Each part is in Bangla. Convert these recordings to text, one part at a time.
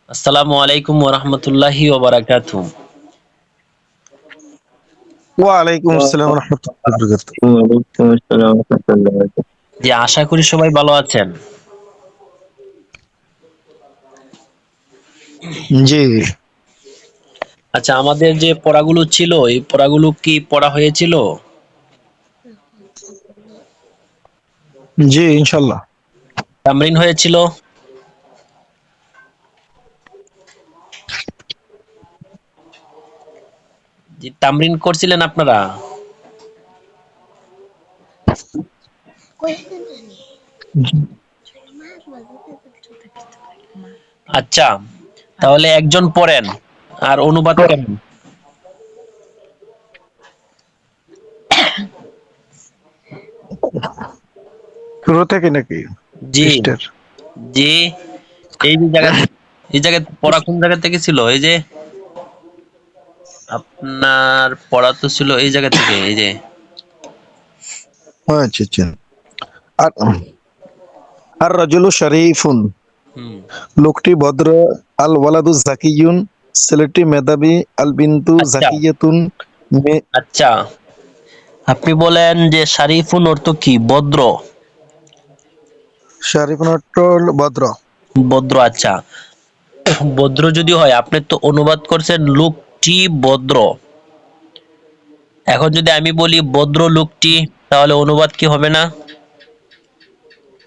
আসসালামু আলাইকুম ওয়া রাহমাতুল্লাহি ওয়া বারাকাতুহু। ওয়ালাইকুম আসসালাম রহমতুল্লাহ বরকাতুহ। ওয়ালাইকুম আসসালাম ওয়া রাহমাতুল্লাহি ওয়া বারাকাতুহু। জি, আশা করি সবাই ভালো আছেন। জি আচ্ছা, আমাদের যে পড়াগুলো ছিল, এই পড়াগুলো কি পড়া হয়েছিল? জি ইনশাল্লাহ। তামরিন হয়েছিল? জি, তামরিন করছিলেন আপনারা? আচ্ছা, তাহলে একজন পড়েন আর অনুবাদ করেন। শুরু থেকে নাকি জি, পৃষ্ঠার? জি। এই যে জায়গা, এই জায়গায় পড়া কোন জায়গা থেকে ছিল? এই যে আপনার পড়া তো ছিল এই জায়গা থেকে, এই যে। আচ্ছা আচ্ছা। আর আর রাজুলু শরীফুন, হুম। লোকটি ভদ্র। আল ওয়ালাদু জাকিয়ুন, ছেলেটি মেধাবী। আল বিনতু আচ্ছা, জাকিয়াতুন, মেয়ে। আচ্ছা। আপনি বলেন যে শারিফুন অর্থ কি? ভদ্র। শরীফুন অর্থ হলো ভদ্র। ভদ্র, আচ্ছা। ভদ্র যদি হয়, আপনি তো অনুবাদ করছেন লোকটি ভদ্র। এখন যদি আমি বলি ভদ্র লোকটি, তাহলে অনুবাদ কি হবে না?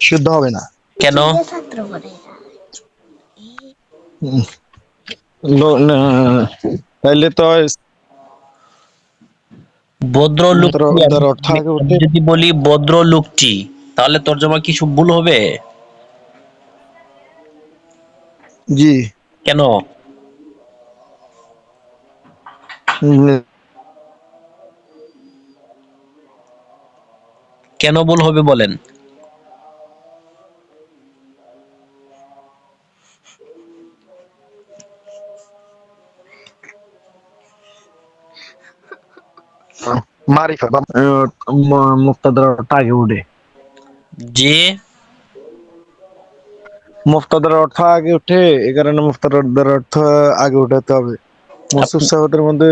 শুদ্ধ হবে না। কেন? উম, তাইলে তো ভদ্র লোকটি, তার অর্থ আমি আগে আমি উঠে। যদি বলি ভদ্র লোকটি, তাহলে তর্জমা কি সব ভুল হবে? জি। কেন? উম, কেন ভুল হবে বলেন? মারিফা বা মুক্তাদার অর্থ আগে উঠে। যে মুফতাদার অর্থ আগে উঠে, এ কারণে মুফতাদার অর্থ আগে উঠাতে হবে। মৌসুফ আপনি, সাহতের মধ্যে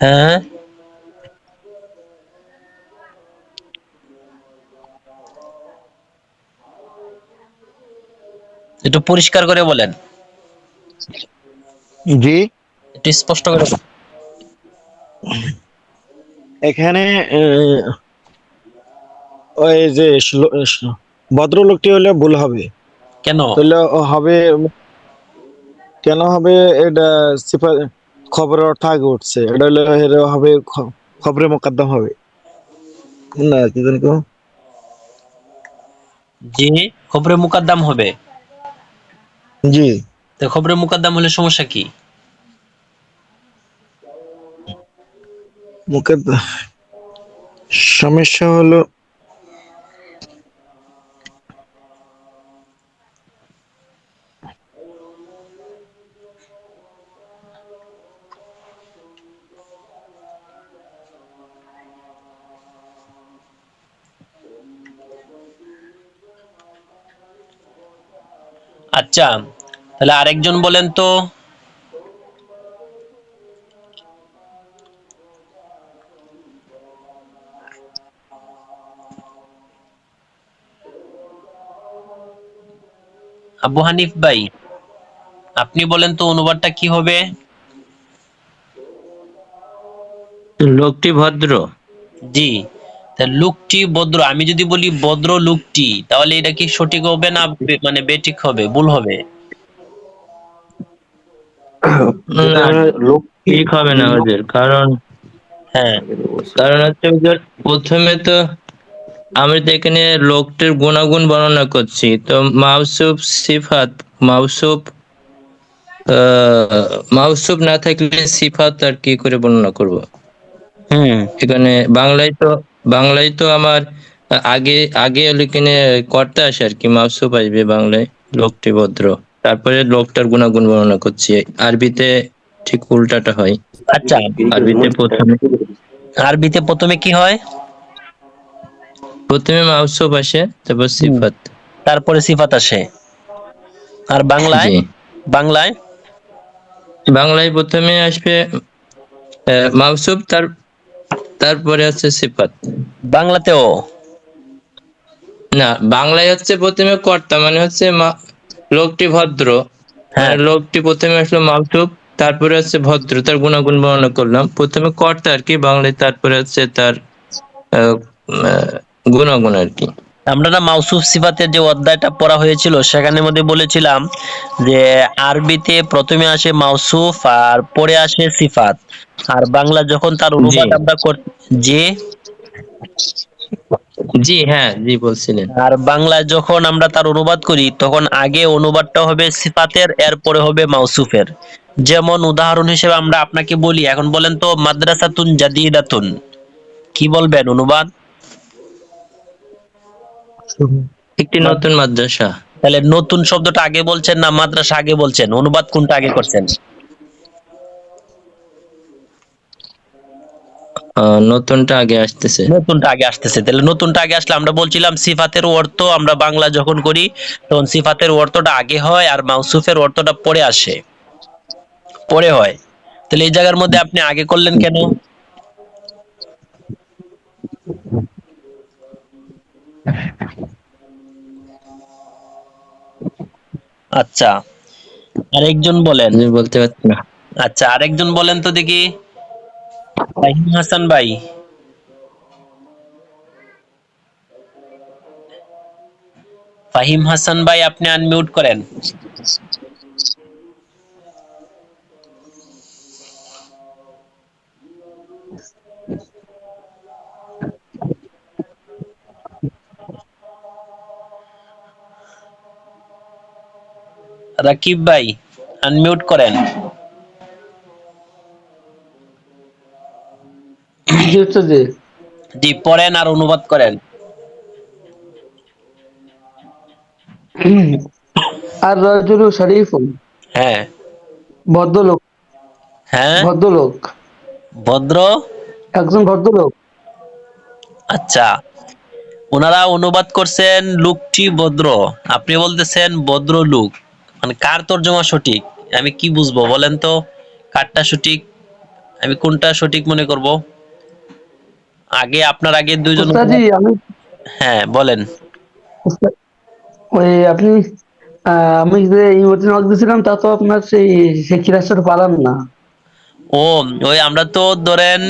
হ্যাঁ, একটু পরিষ্কার করে বলেন, জি। একটু স্পষ্ট করে বলেন। এখানে ওই যে ভদ্রলোকটি হলে ভুল হবে। কেন? তাহলে হবে, কেন হবে? এটা সিফা, খবরের অর্থ আগে উঠছে, এটা হলে এর হবে খবরে মোকদ্দম হবে না, কি জানি কো? যে খবরে মুকাদ্দাম হবে। জি। তো খবরে মুকাদ্দাম হলে সমস্যা কি? মুকদ্দম সমস্যা হলো, আচ্ছা, তাহলে আরেকজন বলেন তো। আবু হানিফ ভাই, আপনি বলেন তো অনুবাদটা কি হবে? লোকটি ভদ্র। জি, তা লোকটি ভদ্র, আমি যদি বলি ভদ্র লোকটি, তাহলে এটা কি সঠিক হবে না মানে বেঠিক হবে, ভুল হবে? যদি না, আমরা লোক, ঠিক হবে না ওদের, কারণ হ্যাঁ। কারণ হচ্ছে ওদের প্রথমে তো আমি তো এখানে লোকটির গুণাগুণ বর্ণনা করছি, তো মাউসুফ সিফাত, মাউসুফ মাউসুফ না থাকলে সিফাত আর কি করে বর্ণনা করব? হুম। এখানে বাংলায় তো আমার আগে আগে এখানে কর্তা আসে আর কি, মাউসুফ আসবে বাংলায়, লোকটি ভদ্র, তারপরে লোকটার গুণাগুণ বর্ণনা করছি। আরবিতে ঠিক উল্টাটা হয়। আচ্ছা, আরবিতে প্রথমে আরবিতে প্রথমে কি হয়? প্রথমে মাউসুফ আসে, তারপর হুম, সিফাত। তারপরে সিফাত আসে। আর বাংলায়? জি, বাংলায়? বাংলায় প্রথমে আসবে মাউসুফ, তারপরে হচ্ছে সিফাত। বাংলাতেও? না, বাংলায় হচ্ছে প্রথমে কর্তা, মানে হচ্ছে লোকটি ভদ্র, হ্যাঁ। মানে লোকটি প্রথমে আসলো মাউসুফ, তারপরে হচ্ছে ভদ্র, তার গুণাগুণ বর্ণনা করলাম। প্রথমে কর্তা আর কি বাংলায়, তারপরে হচ্ছে তার আহ, আহ, গুণাগুণ আর কি। আমরা না মাউসুফ সিফাতের যে অধ্যায়টা পড়া হয়েছিল সেখানের মধ্যে বলেছিলাম যে আরবিতে প্রথমে আসে মাউসুফ আর পরে আসে সিফাত, আর বাংলা যখন তার জি, অনুবাদ আমরা যে জি, হ্যাঁ, জি বলছিলেন। আর বাংলায় যখন আমরা তার অনুবাদ করি তখন আগে অনুবাদটা হবে সিফাতের, এরপরে হবে মাউসুফের। যেমন উদাহরণ হিসেবে আমরা আপনাকে বলি, এখন বলেন তো মাদ্রাসাতুন জাদিদাতুন, কি বলবেন অনুবাদ? একটি নতুন মাদ্রাসা। তাহলে নতুন শব্দটা আগে বলছেন না মাদ্রাসা আগে বলছেন? অনুবাদ কোনটা আগে করছেন? নতুনটা আগে আসতেছে। নতুনটা আগে আসতেছে। তাহলে নতুনটা আগে আসলে আমরা বলছিলাম সিফাতের অর্থ আমরা বাংলা যখন করি তখন সিফাতের অর্থটা আগে হয় আর মাউসুফের অর্থটা পরে আসে, পরে হয়। তাহলে এই জায়গার মধ্যে আপনি আগে করলেন কেন? আচ্ছা, আরেকজন বলেন। জি, বলতে পারছি না। আচ্ছা, আরেকজন বলেন তো দেখি। ফাহিম হাসান ভাই। ফাহিম হাসান ভাই, আপনি আনমিউট করেন। রাকিব ভাই, আনমিউট করেন। জি হচ্ছে যে জি, পড়েন আর অনুবাদ করেন। আর রাজুল শরীফ হ্যাঁ। ভদ্রলোক, হ্যাঁ। ভদ্রলোক, ভদ্র। একজন ভদ্রলোক। আচ্ছা, ওনারা অনুবাদ করছেন লোকটি ভদ্র, আপনি বলতেছেন ভদ্র লোক। মানে কার তর্জমা সঠিক? আমি কি বুঝবো বলেন তো, কারটা সঠিক? আমি কোনটা সঠিক মনে করব? আগে আপনার আগে দুইজন উস্তাদি অনুবাদ। আমি হ্যাঁ, বলেন। উস্তাদ, ওই আপনি আমি যে ইমোজি নক দিয়েছিলাম তা তো আপনার সেই ক্লাসটা পালাম না। ও, ওই আমরা তো ধরেন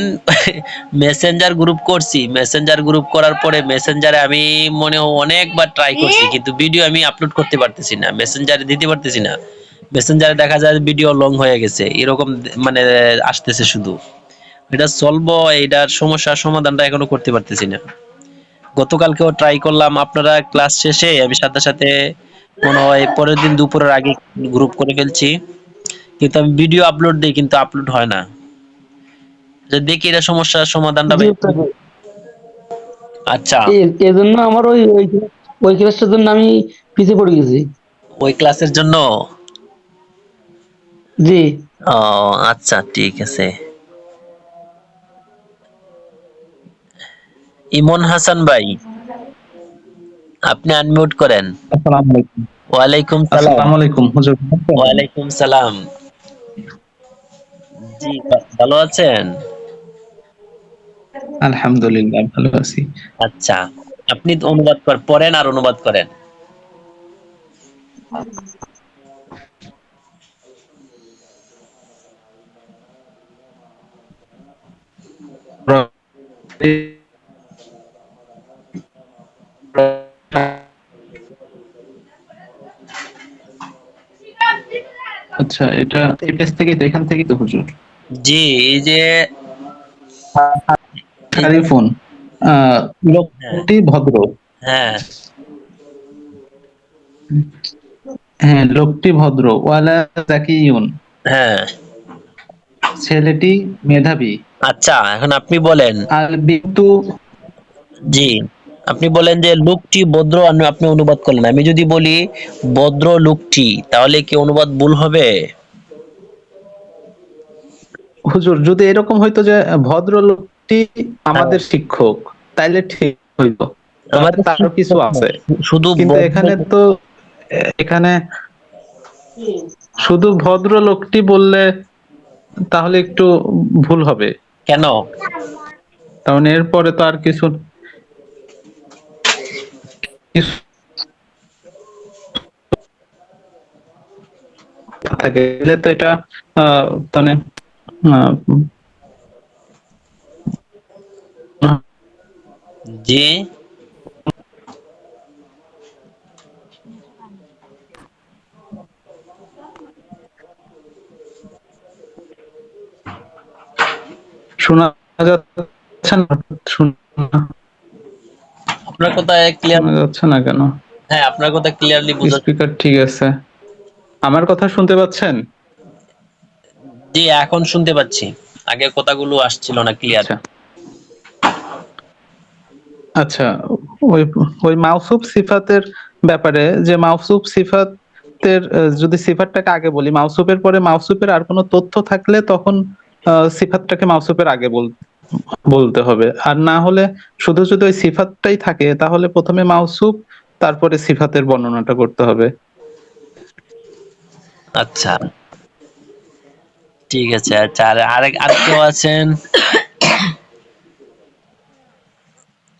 মেসেঞ্জার গ্রুপ করছি, মেসেঞ্জার গ্রুপ করার পরে মেসেঞ্জারে আমি মনে হয় অনেকবার ট্রাই করছি কিন্তু ভিডিও আমি আপলোড করতে পারতেছি না, মেসেঞ্জারে দিতে পারতেছি না। মেসেঞ্জারে দেখা যায় ভিডিও লং হয়ে গেছে এরকম, মানে আসতেছে শুধু। এটা সলভ, এটার সমস্যার সমাধানটা এখনো করতে পারতেছি না। গতকালকেও ট্রাই করলাম, আপনারা ক্লাস শেষে আমি সাথে সাথে মনে হয় পরের দিন দুপুরের আগে গ্রুপ করে ফেলছি, কিন্তু আমি ভিডিও আপলোড দিই কিন্তু আপলোড হয় না। যে দেখি এটা সমস্যার সমাধানটা জি বের করি। উস্তাদি, আচ্ছা, এই জন্য আমার ওই ক্লাসটার জন্য আমি পিছিয়ে পড়ে গেছি। ওই ক্লাসের জন্য? জি ও, আচ্ছা, ঠিক আছে। ইমন হাসান ভাই, আপনি আনমিউট করেন। আসসালামু আলাইকুম। ওয়ালাইকুম সালাম। আসসালামু আলাইকুম হুজুর। ওয়ালাইকুম সালাম। জি, ভালো আছেন? আলহামদুলিল্লাহ ভালো আছি। আচ্ছা, আপনি তো অনুবাদ পড়েন আর অনুবাদ করেন। আচ্ছা, এটা এই পেজ থেকে তো, এখান থেকে তো হুজুর। জি, এই যে এই যে শারিফুন, হ্যাঁ, লোকটি ভদ্র। হ্যাঁ, হ্যাঁ, লোকটি ভদ্র। ওয়ালা জাকিয়ুন, হ্যাঁ। ছেলেটি মেধাবী। আচ্ছা, এখন আপনি বলেন। আল বিতু, জি, আপনি বলেন যে লোকটি ভদ্র, আপনি অনুবাদ করলেন। আমি যদি বলি ভদ্র লোকটি, তাহলে কি অনুবাদ ভুল হবে? হুজুর যদি এরকম হইতো যে ভদ্র লোকটি হ্যাঁ, আমাদের শিক্ষক, তাইলে ঠিক হইতো, আমাদের তারও কিছু শিক্ষক আছে। নয়, শুধু কিন্তু ভদ্র। এখানে তো এখানে শুধু ভদ্রলোকটি বললে তাহলে একটু ভুল হবে, কেন? কারণ এরপরে তো আর কিছু কিছু থাকে, এলে তো এটা মানে আহ, জি, শোনা যাচ্ছে না, শোনা আপনার কথা ক্লিয়ার। শোনা যাচ্ছে না কেন? হ্যাঁ, আপনার কথা ক্লিয়ারলি বোঝা। স্পিকার ঠিক আছে, আমার কথা শুনতে পাচ্ছেন? জি, এখন শুনতে পাচ্ছি। আগে কথাগুলো আসছিল না ক্লিয়ার। আচ্ছা আচ্ছা, ওই ওই মাওসুফ সিফাতের ব্যাপারে, যে মাওসুফ সিফাতের যদি সিফাতটাকে আগে বলি, মাওসুফের পরে মাওসুফের আর কোনো তথ্য থাকলে তখন সিফাতটাকে মাওসুফের আগে বলতে হবে। আর না হলে শুধু যদি ওই সিফাতটাই থাকে তাহলে প্রথমে মাওসুফ, তারপরে সিফাতের বর্ণনাটা করতে হবে। আচ্ছা, ঠিক আছে। আচ্ছা, আর কেউ আছেন?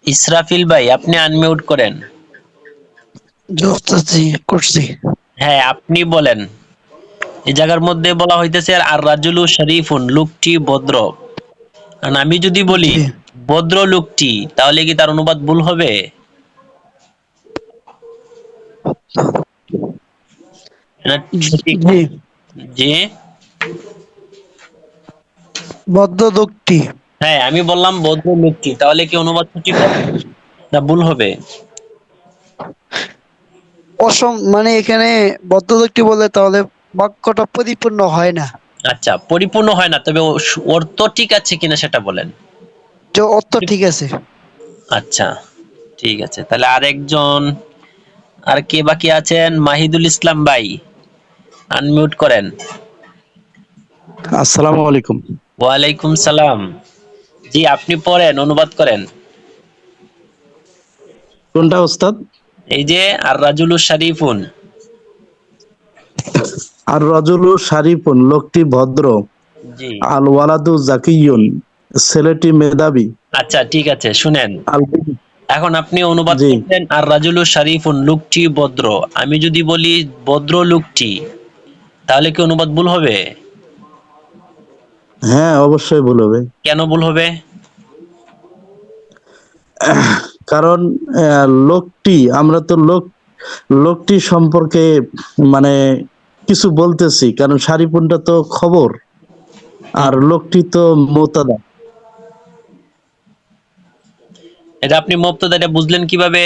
ইসরাফিল ভাই, আপনি আনমিউট করেন। করছি। হ্যাঁ, আপনি বলেন। এই জায়গার মধ্যে বলা হইতেছে আর রাজুলু শরীফুন, লোকটি ভদ্র। আর আমি যদি বলি জি ভদ্র লোকটি, তাহলে কি তার অনুবাদ ভুল হবে? এটা সঠিক? জি, জি। ভদ্রলোকটি হ্যাঁ, আমি বললাম ভদ্র লোকটি, তাহলে কি অনুবাদ সঠিক হবে না ভুল হবে? মানে এখানে ভদ্রলোকটি বলে তাহলে বাক্যটা পরিপূর্ণ হয় না, আচ্ছা, পরিপূর্ণ হয় না, তবে অর্থ ঠিক আছে কিনা সেটা বলেন। যে অর্থ ঠিক আছে। আচ্ছা, ঠিক আছে। তাহলে আরেকজন, আর কে বাকি আছেন? মাহিদুল ইসলাম ভাই, আনমিউট করেন। আসসালামু আলাইকুম। ওয়ালাইকুম সালাম। জি, আপনি পড়েন, অনুবাদ করেন। কোনটা ওস্তাদ? এই যে আর রাজুলু শরীফুন। আর রজুলু শারিফুন, লোকটি ভদ্র। জি। আল ওয়ালাদু জাকিয়ুন, ছেলেটি মেধাবী। আচ্ছা, ঠিক আছে, শুনেন। আল এখন আপনি অনুবাদ জি, করছেন আর রাজুলু শরীফুন, লোকটি ভদ্র। আমি যদি বলি ভদ্র লোকটি, তাহলে কি অনুবাদ ভুল হবে? হ্যাঁ অবশ্যই ভুল হবে। কেন ভুল হবে? কারণ লোকটি, আমরা তো লোকটি সম্পর্কে মানে কিছু বলতেছি, কারণ শারিফুনটা তো খবর, হুম, আর লোকটি তো মোতাদা। এটা আপনি মুবতাদাটা বুঝলেন কিভাবে?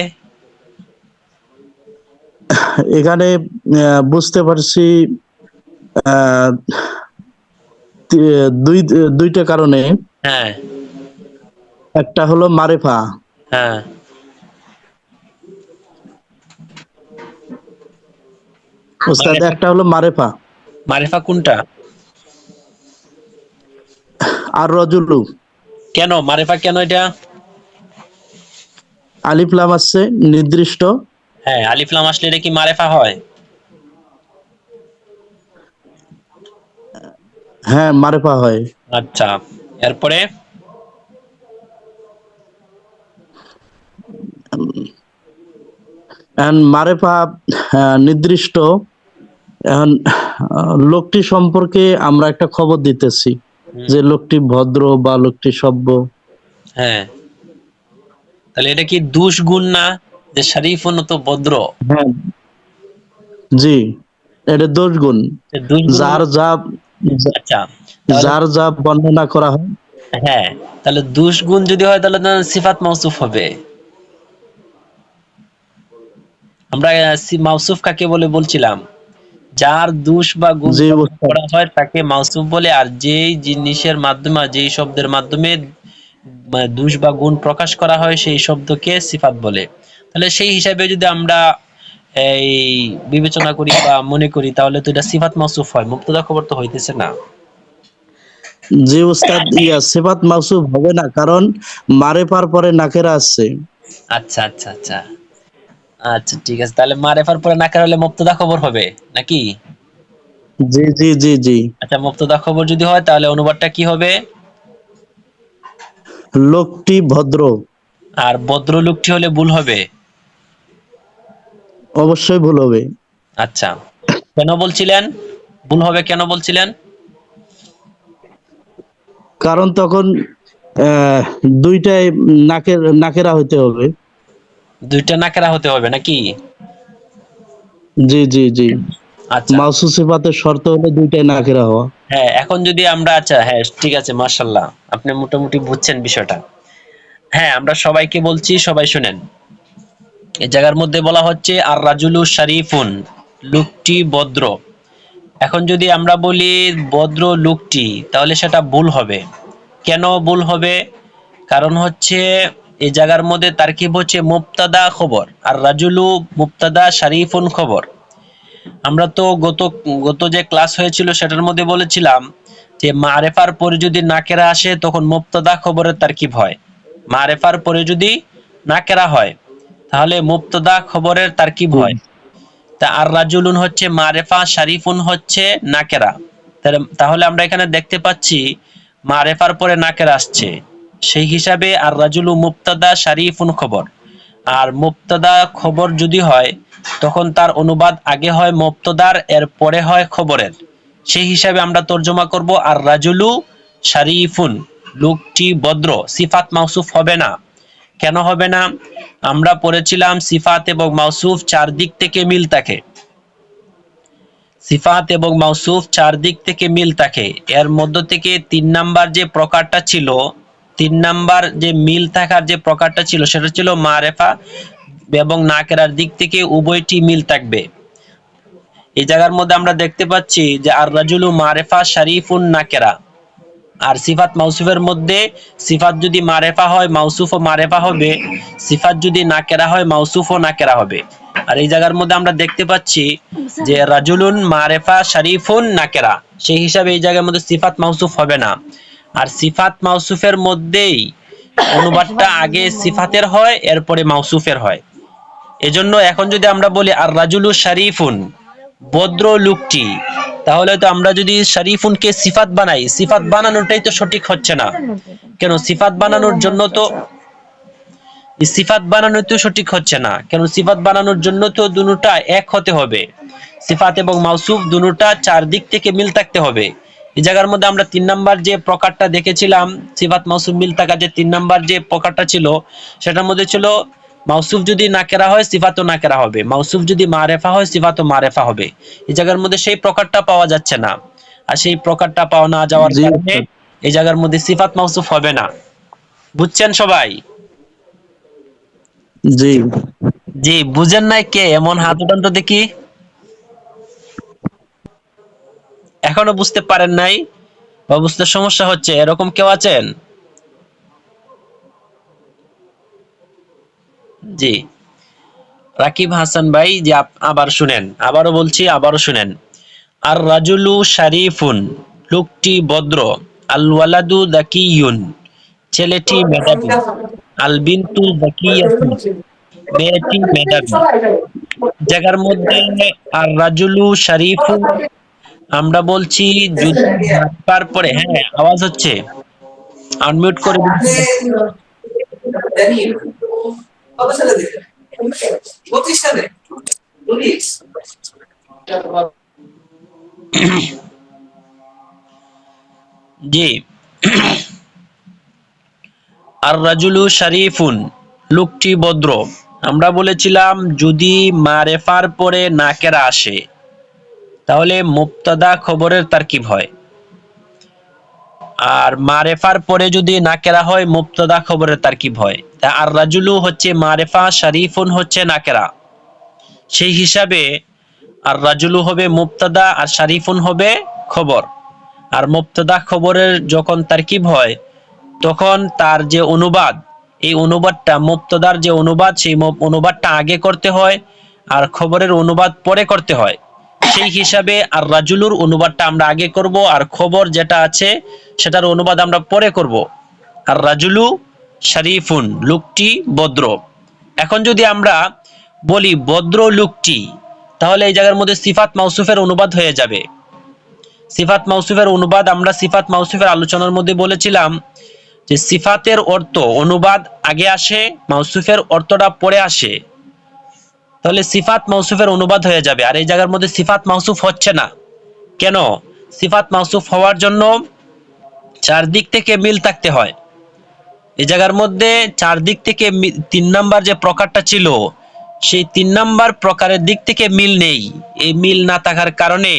এখানে বুঝতে পারছি আহ, দুইটা কারণে। হ্যাঁ, একটা হলো মারেফা, হ্যাঁ। ওস্তাদ, মারেফা, একটা হলো মারেফা। মারেফা কোনটা? আর রজুলু, কেন মারেফা, কেন এটা? আলিফ লাম আছে নির্দিষ্ট। হ্যাঁ, আলিফ লাম আসলে এটা কি মারেফা হয়? হ্যাঁ মারেফা হয়। আচ্ছা, এরপরে? এখন মারেফা নির্দিষ্ট। এখন লোকটি সম্পর্কে আমরা একটা খবর দিতেছি হুম, যে লোকটি ভদ্র বা লোকটি সভ্য। হ্যাঁ। তাহলে এটা কি দুষ গুণ না, যে শরীফুন তো ভদ্র? হ্যাঁ জি, এটা দোষ গুণ। যে দুষ গুণ। যার যা আচ্ছা, তাহলে যার যা বর্ণনা করা হয়। হ্যাঁ, তাহলে দুষ গুণ যদি হয় তাহলে তো সিফাত মাউসুফ হবে। আমরা মাউসুফ কাকে বলে বলছিলাম? যার দুষ বা গুণ যে প্রকাশ করা হয় তাকে মাউসুফ বলে, আর যেই জিনিসের মাধ্যমে, যেই শব্দের মাধ্যমে দুষ বা গুণ প্রকাশ করা হয় সেই শব্দকে সিফাত বলে। তাহলে সেই হিসাবে যদি আমরা এই বিবেচনা করি বা মনে করি, তাহলে তো এটা সিফাত মাউসুফ হয়, মুবতাদা খবর তো হইতেছে না। যে উস্তাদ সিফাত মাউসুফ হবে না, কারণ মারেফার পরে নাকেরা আসছে। আচ্ছা, আচ্ছা, আচ্ছা। আচ্ছা, ঠিক আছে। তাহলে মারেফার পরে নাকার হলে মুবতাদা খবর হবে নাকি? জি জি জি জি। আচ্ছা, মুক্তদা খবর যদি হয় তাহলে অনুবাদটা কি হবে? লোকটি ভদ্র। আর ভদ্রলোকটি হলে ভুল হবে? অবশ্যই ভুল হবে। আচ্ছা, কেন বলছিলেন ভুল হবে, কেন বলছিলেন? কারণ তখন আহ, দুইটাই নাকেরা হইতে হবে। দুইটা নাকেরা হতে হবে নাকি? জি জি জি। আচ্ছা, মাউসুফ সিফাতের শর্ত হলো দুইটাই নাকেরা হওয়া। হ্যাঁ, এখন যদি আমরা, আচ্ছা হ্যাঁ ঠিক আছে, মাশাল্লাহ, আপনি মোটামুটি বুঝছেন বিষয়টা। হ্যাঁ, আমরা সবাইকে বলছি, সবাই শুনেন। এই জায়গার মধ্যে বলা হচ্ছে আর রাজুলু শরীফুন, লোকটি ভদ্র। এখন যদি আমরা বলি ভদ্র লোকটি, তাহলে সেটা ভুল হবে। কেন ভুল হবে? কারণ হচ্ছে এই জায়গার মধ্যে তারকিব হচ্ছে মুবতাদা খবর, আর রাজুলু মুবতাদা শরীফুন খবর। আমরা তো গত যে ক্লাস হয়েছিল সেটার মধ্যে বলেছিলাম যে মারেফার পরে যদি নাকেরা আসে তখন মুবতাদা খবরের তারকিব হয়। মারেফার পরে যদি নাকেরা হয় তাহলে মুবতাদা খবরের তারকিব হয়। তা আর রাজুলুন হচ্ছে মারেফা, শরীফুন হচ্ছে নাকেরা। তাহলে আমরা এখানে দেখতে পাচ্ছি মারেফার পরে নাকেরা আসছে, সেই হিসাবে আর রাজুলু মুবতাদা শরীফুন খবর। আর মুবতাদা খবর যদি হয় তখন তার অনুবাদ আগে হয় মুবতাদার, এর পরে হয় খবরের। সেই হিসাবে আমরা তর্জমা করব আর রাজুলু শরীফুন, লোকটি ভদ্র। সিফাত মাউসুফ হবে না। কেন হবে না? আমরা পড়েছিলাম সিফাত এবং মাউসুফ চার দিক থেকে মিল থাকে। সিফাত এবং মাউসুফ চার দিক থেকে মিল থাকে। এর মধ্য থেকে 3 নাম্বার যে প্রকারটা ছিল, 3 নাম্বার যে মিল থাকার যে প্রকারটা ছিল সেটা ছিল মারেফা এবং নাকেরার দিক থেকে উভয়টি মিল থাকবে। এই জায়গার মধ্যে আমরা দেখতে পাচ্ছি যে আর রাজুলু মারেফা শরীফুন নাকেরা। আর সিফাত মাউসুফের মধ্যে সিফাত যদি মারেফা হয় মাউসুফও মারেফা হবে, সিফাত যদি নাকেরা হয় মাউসুফও নাকেরা হবে। আর এই জায়গার মধ্যে আমরা দেখতে পাচ্ছি যে রাজুলুন মারেফা শরীফুন নাকেরা, সেই হিসাবে এই জায়গার মধ্যে সিফাত মাউসুফ হবে না। আর সিফাত মাউসুফের মধ্যেই অনুবাদটা আগে সিফাতের হয় এরপরে মাউসুফের হয়। এজন্য এখন যদি আমরা বলি আর রাজুলু শরীফুন, ভদ্র লোকটি, তাহলে তো আমরা যদি শরীফুনকে সিফাত বানাই, সিফাত বানানোটাই তো সঠিক হচ্ছে না। কেন সিফাত বানানোর জন্য তো সিফাত বানানো তো সঠিক হচ্ছে না, কেন সিফাত বানানোর জন্য তো দুটোটা এক হতে হবে। সিফাত এবং মাউসুফ দুটোটা চার দিক থেকে মিল থাকতে হবে। এই জায়গার মধ্যে আমরা 3 নাম্বার যে প্রকারটা দেখেছিলাম, সিফাত মাউসুফ মিল থাকা যে 3 নাম্বার যে প্রকারটা ছিল, সেটার মধ্যে ছিল মাউসুফ যদি নাকেরা হয় সিফাতও নাকেরা হবে, মাউসুফ যদি মারেফা হয় সিফাতও মারেফা হবে। এই জায়গার মধ্যে সেই প্রকারটা পাওয়া যাচ্ছে না। আর সেই প্রকারটা পাওয়া না যাওয়ার জি কারণে এই জায়গার মধ্যে সিফাত মাউসুফ হবে না। বুঝছেন সবাই? জি। জি, বুঝেন নাই কে? এমন হাত উঠান তো দেখি। এখনো বুঝতে পারেন নাই বা বুঝতে সমস্যা হচ্ছে, এরকম কেউ আছেন? জি, রাকিব হাসান ভাই, যে আবার শুনেন, আবারও বলছি, আবারও শুনেন। আর রাজুলু শরীফুন, লোকটি ভদ্র। আল ওয়ালাদু যাকিয়ুন, ছেলেটি মেধাবী। আল বিনতু যাকিয়াতুন, মেয়েটি মেধাবী। জায়গার মধ্যে আর রাজুলু শরীফুন আমরা বলছি যদি মারফার পরে, হ্যাঁ আওয়াজ হচ্ছে, আনমিউট করে দিন সবাইকে। জি, আর রাজুলু শরীফুন, লোকটি ভদ্র। আমরা বলেছিলাম যদি মারেফার পরে নাকেরা আসে তাহলে মুবতাদা খবরের তারকিব হয়, আর মারেফার পরে যদি নাকেরা হয় মুবতাদা খবরের তারকিব হয়। তা আর রাজুলু হচ্ছে মারেফা, শরীফুন হচ্ছে নাকেরা। সেই হিসাবে আর রাজুলু হবে মুবতাদা আর শরীফুন হবে খবর। আর মুবতাদা খবরের যখন তারকিব হয় তখন তার যে অনুবাদ, এই অনুবাদটা মুবতাদার যে অনুবাদ, সেই অনুবাদটা আগে করতে হয় আর খবরের অনুবাদ পরে করতে হয়। সেই হিসাবে আর রাজুলুর অনুবাদটা আমরা আগে করব আর খবর যেটা আছে সেটার অনুবাদ আমরা পরে করব। আর রাজুলু শরীফুন, লোকটি ভদ্র। এখন যদি আমরা বলি ভদ্র লোকটি, তাহলে এই জায়গার মধ্যে সিফাত মাউসুফের অনুবাদ হয়ে যাবে। সিফাত মাউসুফের অনুবাদ আমরা সিফাত মাউসুফের আলোচনার মধ্যে বলেছিলাম যে সিফাতের অর্থ অনুবাদ আগে আসে, মাউসুফের অর্থটা পরে আসে, তাহলে সিফাত মাউসুফের অনুবাদ হয়ে যাবে। আর এই জায়গার মধ্যে সিফাত মাউসুফ হচ্ছে না কেন? সিফাত মাউসুফ হওয়ার জন্য চারদিক থেকে মিল থাকতে হয়। এই জায়গার মধ্যে চারদিক থেকে 3 নাম্বার যে প্রকারটা ছিল, সেই 3 নাম্বার প্রকারের দিক থেকে মিল নেই। এই মিল না থাকার কারণে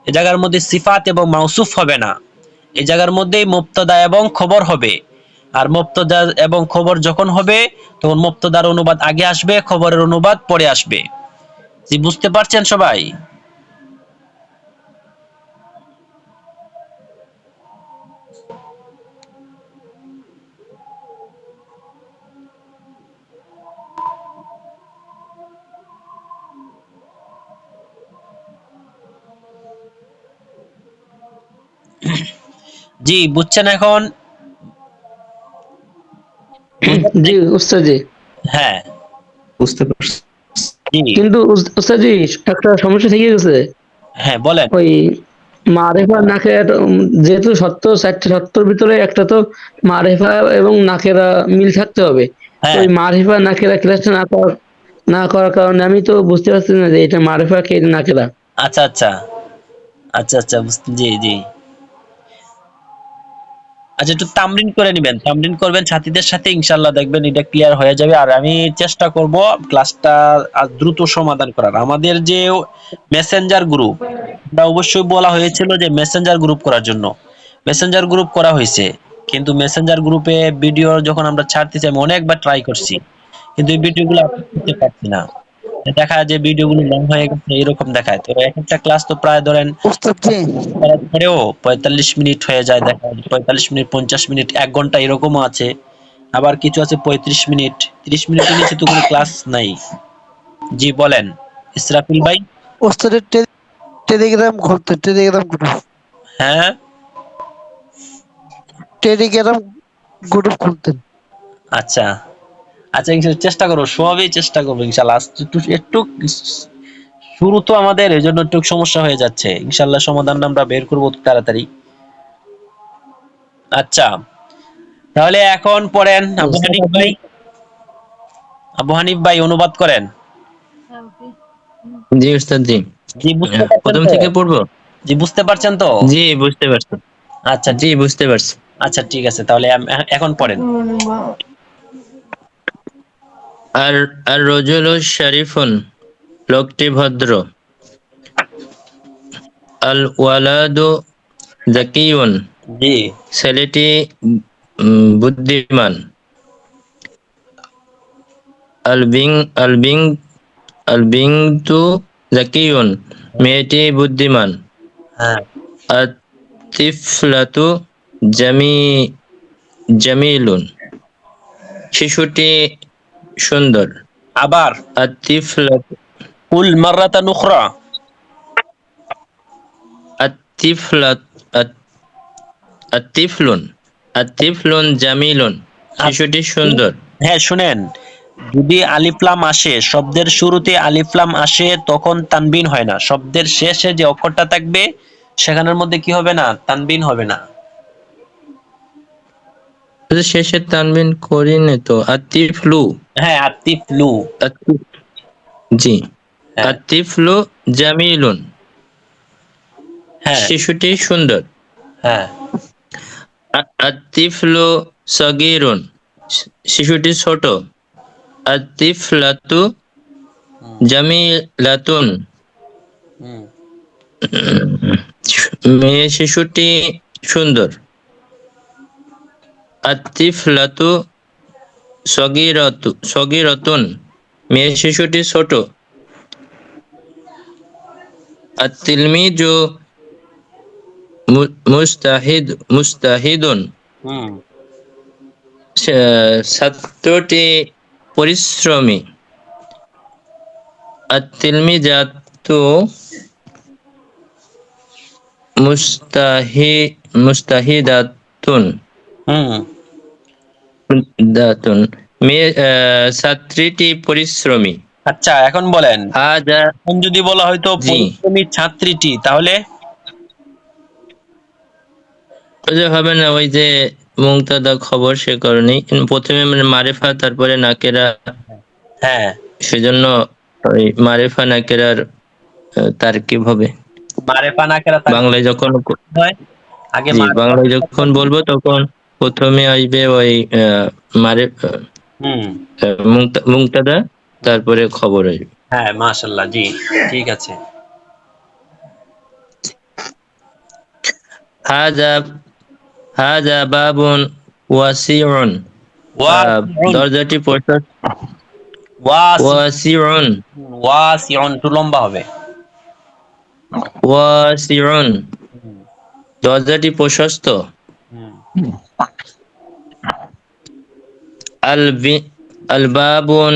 এই জায়গার মধ্যে সিফাত এবং মাউসুফ হবে না। এই জায়গার মধ্যেই মুবতাদা এবং খবর হবে। আর মুবতাদা এবং খবর যখন হবে তখন মুবতাদার অনুবাদ আগে আসবে, খবরের অনুবাদ পরে আসবে। জি, বুঝতে পারছেন সবাই? জি, বুঝছেন এখন? জি উস্তাদ জি। হ্যাঁ, বুঝতে পারছি। জি, কিন্তু উস্তাদ জি, একটা সমস্যা থেকে গেছে। হ্যাঁ বলেন। ওই মারেফা নাকের যেহেতু চারটে সত্যর ভিতরে একটা তো মারেফা এবং নাকেরা মিল থাকতে হবে। তো হ্যাঁ, ওই মারেফা নাকেরা ক্লাসটা না করার কারণে আমি তো বুঝতে পারছি না যে এটা মারেফা কে নাকেরা। আচ্ছা আচ্ছা আচ্ছা আচ্ছা, জি জি। আচ্ছা, একটু তামরিন করে নিবেন, তামরিন করবেন ছাত্রীদের সাথে, ইনশাল্লাহ দেখবেন এটা ক্লিয়ার হয়ে যাবে। আর আমি চেষ্টা করব ক্লাসটা আর দ্রুত সমাধান করার। আমাদের যে মেসেঞ্জার গ্রুপ, এটা অবশ্যই বলা হয়েছিল যে মেসেঞ্জার গ্রুপ করার জন্য, মেসেঞ্জার গ্রুপ করা হয়েছে, কিন্তু মেসেঞ্জার গ্রুপে ভিডিও যখন আমরা ছাড়তেছি, আমি অনেকবার ট্রাই করছি, কিন্তু এই ভিডিওগুলো আপলোড করতে পারছি না। দেখা যায় যে ভিডিওগুলো লং হয়ে গেছে এরকম দেখায়। তো এক একটা ক্লাস তো প্রায় ধরেন উস্তাদ জি, করার পরেও 45 মিনিট হয়ে যায়, দেখা যায় 45 মিনিট, 50 মিনিট, 1 ঘন্টা এরকমও আছে। আবার কিছু আছে 35 মিনিট, 30 মিনিটের নিচে তো কোনো ক্লাস নাই। জি বলেন ইসরাফিল ভাই। উস্তাদের টেলিগ্রাম খুলতেন, টেলিগ্রাম গ্রুপ, হ্যাঁ, টেলিগ্রাম গ্রুপ খুলতেন। আচ্ছা আচ্ছা, ইনশাল্লাহ চেষ্টা করবো, সবই চেষ্টা করবো ইনশাল্লাহ। আজ একটু একটু শুরু তো আমাদের, এই জন্য একটু সমস্যা হয়ে যাচ্ছে, ইনশাল্লাহ সমাধান আমরা বের করবো তাড়াতাড়ি। আচ্ছা, তাহলে এখন পড়েন আবু হানিফ ভাই। আবু হানিফ ভাই অনুবাদ করেন। জি উস্তাদ জি। জি, বুঝতে পারছেন প্রথম তো? থেকে পড়বো? জি, বুঝতে পারছেন তো? জি বুঝতে পারছি। আচ্ছা জি বুঝতে পারছি। আচ্ছা, ঠিক আছে, তাহলে এখন পড়েন। আর আর রজুলু শরীফুন, লোকটি ভদ্র। আল ওয়ালাদু জাকিয়ুন, জি, ছেলেটি বুদ্ধিমান। আল বিং আল বিং আল বিংতু জাকিয়ুন, মেয়েটি বুদ্ধিমান। হ্যাঁ, আতিফলাতু জামিলুন, শিশুটি সুন্দর। আবার আতিফলাতু কুল মাররাতান উখরা। আতিফলাত আতিফলুন আতিফলুন জামিলুন, শিশুটি সুন্দর। হ্যাঁ, শুনেন, যদি আলিফ লাম আসে, শব্দের শুরুতে আলিফ লাম আসে, তখন তানবিন হয় না। শব্দের শেষে যে অক্ষরটা থাকবে সেখানের মধ্যে কি হবে না? তানবিন হবে না। শেষে তানবিন করিনি তো। আতিফলু, হ্যাঁ, আতিফলু। আতিফ, জি। হ্যাঁ, আতিফলু জামিলুন, হ্যাঁ, শিশুটি সুন্দর। হ্যাঁ, আতিফলু সগীরুন, শিশুটি ছোট। আতিফলাতু জামিলাতুন, হুম, মেয়ে শিশুটি সুন্দর। আতিফলাতু সগীরাতুন, মেয়ে শিশুটি ছোট। আত-তিলমিজু মুস্তাহিদুন, হুম, ছাত্রটি পরিশ্রমী। আত-তিলমিজাতু মুস্তাহিদাতুন, হুম। মেয়ে ছাত্রীটি পরিশ্রমী। আচ্ছা, এখন বলেন, হাজা, এখন যদি বলা হয়তো জি। পরিশ্রমী ছাত্রীটি, তাহলে ওই যে হবে না, ওই যে মুংতাদা খবর, সে কারণেই প্রথমে মানে মারিফা তারপরে নাকেরা, হ্যাঁ, সেজন্য ওই মারিফা নাকেরার তারকিব হবে মারেফা নাকেরা বাংলায় যখন। হয় আগে জি, মারেফা। বাংলায় যখন বলবো তখন প্রথমে আসবে ওই মারে হুম, মুংতাদা, তারপরে খবর আসবে। হ্যাঁ, মাশাআল্লাহ, জি, ঠিক আছে। হাজা হাজা বাবুন ওয়াসিউন। ওয়াসিউন, দরজাটি প্রশস্ত। ওয়াসি ওয়াসিউন। ওয়াসিউন একটু লম্বা হবে। ওয়াসিউন, হুম, দরজাটি প্রশস্ত। হুম, আল বাবুন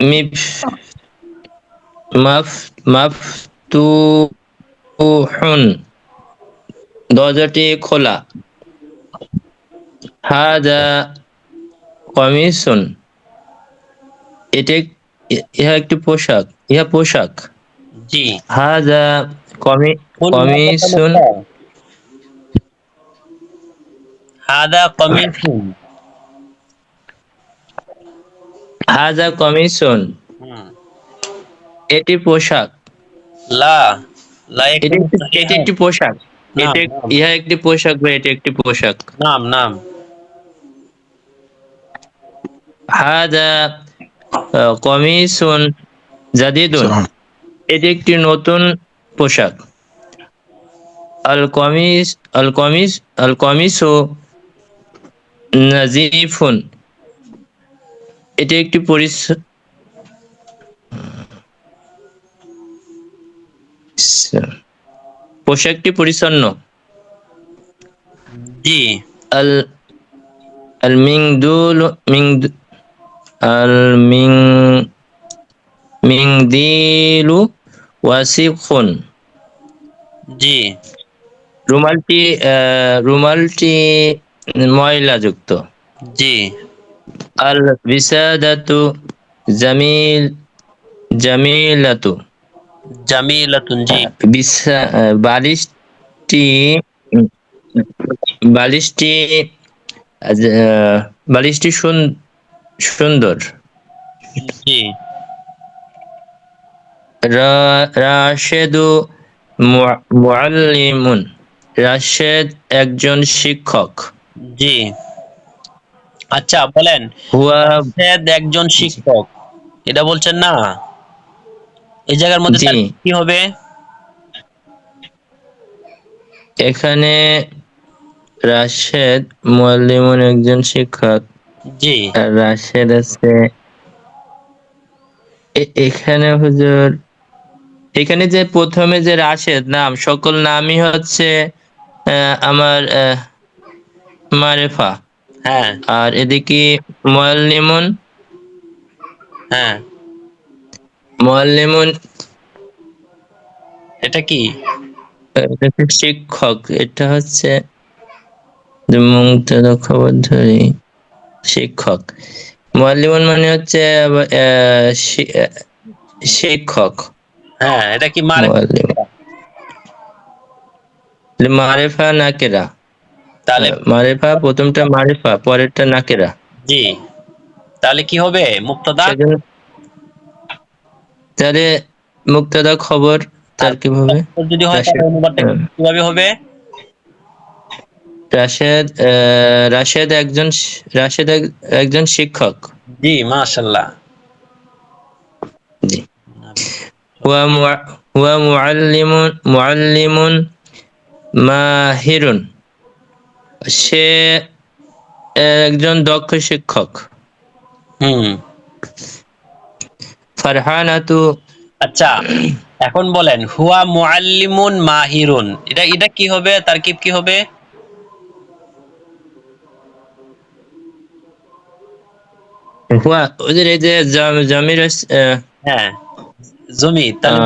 মিফ মাফ মাফতুহুন, দরজাটি খোলা। হাজা কমিসুন, এটি ইহা একটি পোশাক, ইহা পোশাক। জি, হাজা কোন মাদ্রাসা কমিসুন। মুক্তা? হাদা কমিসুন। হাজা কমিসুন, হুম, এটি পোশাক। লা লা একটু এটি একটি পোশাক। নাম নাম ইহা একটি পোশাক বা এটি একটি পোশাক। নাম নাম। হাজা কমিসুন জাদিদুন, এটি একটি নতুন পোশাক। আল কমিস আল কমিস আল কমিসু নাজিফুন, এটি একটি পোশাকটি পরিচ্ছন্ন। জি, আল আল মিংদুল মিংদ আল মিং মিংদিলু ওয়াসিখুন, জি, রুমালটি ময়লাযুক্ত। জি, আল বিসাদাতু জামিল জামিলাতু, জামিলাতুন, জি, বালিশটি বালিশটি বালিশটি সুন্দর। জি, রাশেদু মুআল্লিমুন, রাশেদ একজন শিক্ষক। জি। আচ্ছা, বলেন, হুয়া। রাশেদ একজন শিক্ষক, এটা বলছেন না? এই জায়গার মধ্যে জি, তার কি হবে? এখানে রাশেদ মুআল্লিমুন একজন শিক্ষক, জি, আর রাশেদ আছে এখানে হুজুর। এখানে যে প্রথমে যে রাশেদ নাম, সকল নামই হচ্ছে আমার মারেফা। হ্যাঁ, আর এদিকে মুআল্লিমুন, হ্যাঁ, মুআল্লিমুন এটা কি? এটা হচ্ছে শিক্ষক। এটা হচ্ছে যে মুংতাদা খবর ধরি শিক্ষক। মুআল্লিমুন মানে হচ্ছে শিক্ষক। হ্যাঁ, এটা কি মারে? মুআল্লিম মারেফা নাকেরা। তাহলে মারেফা, প্রথমটা মারেফা, পরেরটা নাকেরা। জি, তাহলে কি হবে মুক্তাদা? সেজন্য তাহলে মুক্তাদা খবর আর তার কিভাবে? যদি হয় তাহলে রাশেদ অনুবাদটা কিভাবে হবে? রাশেদ রাশেদ একজন শিক্ষক। জি, মাশাআল্লাহ। জি। হুয়া মুআল্লিমুন মাহিরুন, সে একজন দক্ষ শিক্ষক। হুম, ফারহানাতু। আচ্ছা, এখন বলেন, হুয়া মুআল্লিমুন মাহিরুন, এটা এটা কি হবে? তারকিব কি হবে? হুয়া, ওদের এই যে জমির হ্যাঁ, জমি, তাহলে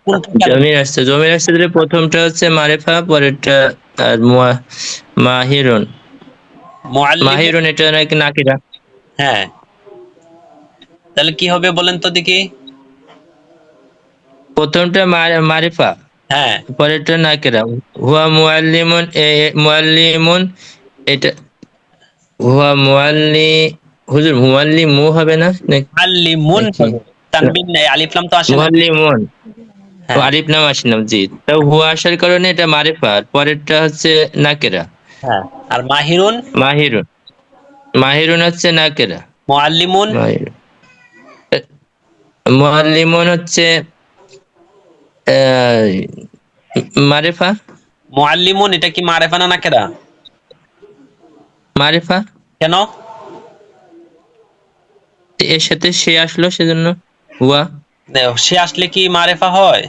কোন প্রকার? জমির আসছে যে প্রথমটা হচ্ছে মারিফা, পরেরটা আর মাহিরুন। মুআল্লিম, মাহিরুন এটা নাকি নাকিরা। হ্যাঁ, তাহলে কি হবে বলেন তো দেখি? প্রথমটা মারিফা, হ্যাঁ, পরেরটা নাকেরা। হুয়া মুআল্লিমুন, মুআল্লিমুন, এটা হুয়া হুজুর মুআল্লিমু হবে না মুআল্লিমুন নাকি? হবে। তানবিন নেই, আলিফ লাম তো আসে না। মুআল্লিমুন, ও হ্যাঁ, আলিফ নাম আসলাম, জি। তো হুয়া আসার কারণে এটা মারিফা, আর পরেরটা হচ্ছে নাকেরা। হ্যাঁ। আর মাহিরুন, মাহিরুন, মাহিরুন হচ্ছে নাকেরা। মুআল্লিমুন, মাহিরুন, মুআল্লিমুন হচ্ছে আহ, মারিফা। মুআল্লিমুন এটা কি মারেফা না নাকেরা? মারিফা, কেন? এর সাথে সে আসলো সেজন্য হুয়া। সে আসলে কি মারেফা হয়?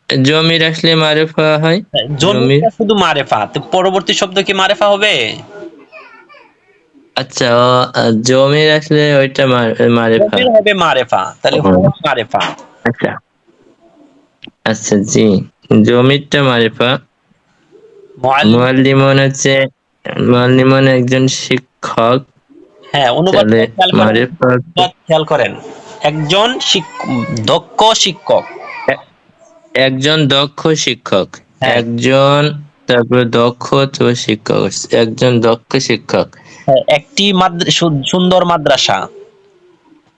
জমির আসলে মারিফা হয়। জমির, জমিটা শুধু মারেফা, তো পরবর্তী শব্দ কি মারেফা হবে? আচ্ছা, জমির আসলে ওইটা মারিফা। জমির হবে মারেফা, তাহলে হুয়া মারেফা। আচ্ছা, আচ্ছা, জি। জমিরটা মারিফা। মুআল্লিম, মুআল্লিমুন হচ্ছে, মুআল্লিমুন একজন শিক্ষক। হ্যাঁ, তাহলে অনুবাদটা খেয়াল করেন, মারিফা হচ্ছে অনুবাদ খেয়াল করেন। একজন দক্ষ শিক্ষক। একজন দক্ষ শিক্ষক। হ্যাঁ, একজন, তারপরে দক্ষ তো শিক্ষক হচ্ছে। একজন দক্ষ শিক্ষক। হ্যাঁ, একটি সুন্দর মাদ্রাসা,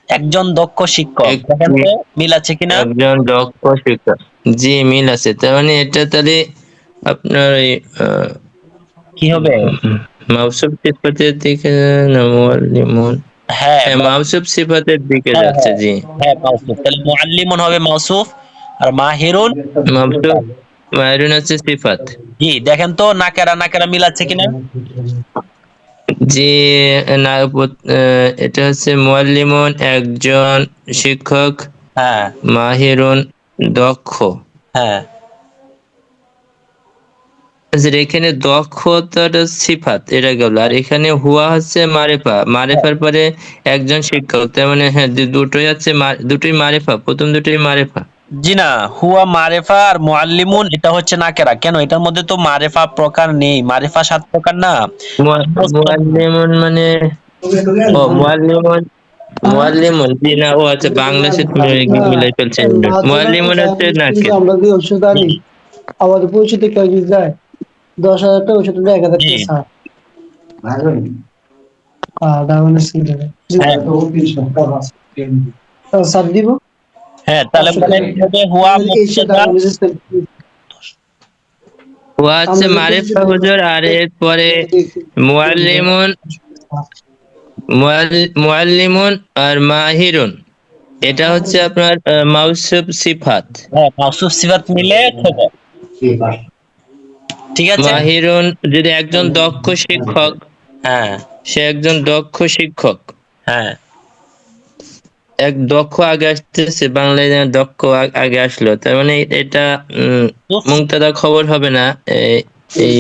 একজন দক্ষ শিক্ষক, দেখেন একটি, তো মিল আছে কিনা? একজন দক্ষ শিক্ষক, জি মিল আছে। তার মানে এটা তাহলে আপনার ওই কি হবে? মাউসুফ সিফাতের দিকে না মুআল্লিমুন? হ্যাঁ, হ্যাঁ, মাউসুফ সিফাতের দিকে হ্যাঁ, যাচ্ছে, হ্যাঁ, জি। হ্যাঁ, মাউসুফ, তাহলে মুআল্লিমুন হবে মাউসুফ, আর মাহিরুন মাউসুফ, সিফাত। মাহিরুন হচ্ছে সিফাত। জি, দেখেন তো নাকেরা নাকেরা মিল আছে কিনা? জি, না, এটা হচ্ছে মুআল্লিমুন একজন শিক্ষক, হ্যাঁ, মাহিরুন দক্ষ। হ্যাঁ, আচ্ছা, এখানে দক্ষতাটা সিফাত, এটা গেল। আর এখানে হুয়া হচ্ছে মারিফা, হ্যাঁ। মারিফার পরে একজন শিক্ষক। তার মানে হ্যাঁ, দুটোই হচ্ছে দুটোই মারিফা, প্রথম দুটোই মারিফা। জি না, হুয়া মারেফা আর মুআল্লিমুন এটা হচ্ছে নাকেরা। কেন? এটার মধ্যে তো মারেফা প্রকার নেই, মারেফা 7 প্রকার না। মুআল্লিমুন মানে, ও মুআল্লিমুন, মুআল্লিমুন, জি না, ও আচ্ছা, বাংলাদেশে তুমি মিলাই ফেলছেন। মুআল্লিমুন হচ্ছে নাকির। আমরা যে ওষুধ আনি আমাদের পরিচিত কেউ যদি যায় 10,000 টাকা ওষুধ 1,000 জি, টাকা ছাড় ডায়মন্ডের স্কিম থেকে হ্যাঁ, ছাড় দিব হ্যাঁ, তাহলে 500 বলেন টাকা কি হবে? হুয়া এসে মুবতাদা, ডায়মন্ডের হুয়া হচ্ছে আমরা যে পরিচিত মারিফা হুজুর, আর এরপরে মুআল্লিমুন, মুআল্লিমুন আর মাহিরুন, এটা হচ্ছে আপনার মাউসুফ সিফাত। হ্যাঁ, মাওসুফ সিফাত মিলে খবর। ঠিক আছে? মাহিরুন যদি একজন দক্ষ শিক্ষক, হ্যাঁ, সে একজন দক্ষ শিক্ষক। হ্যাঁ, এক দক্ষ আগে আসতেছে, বাংলায় যেন দক্ষ আগে আসলো, তার মানে এটা মুক্তাদা খবর হবে না। এই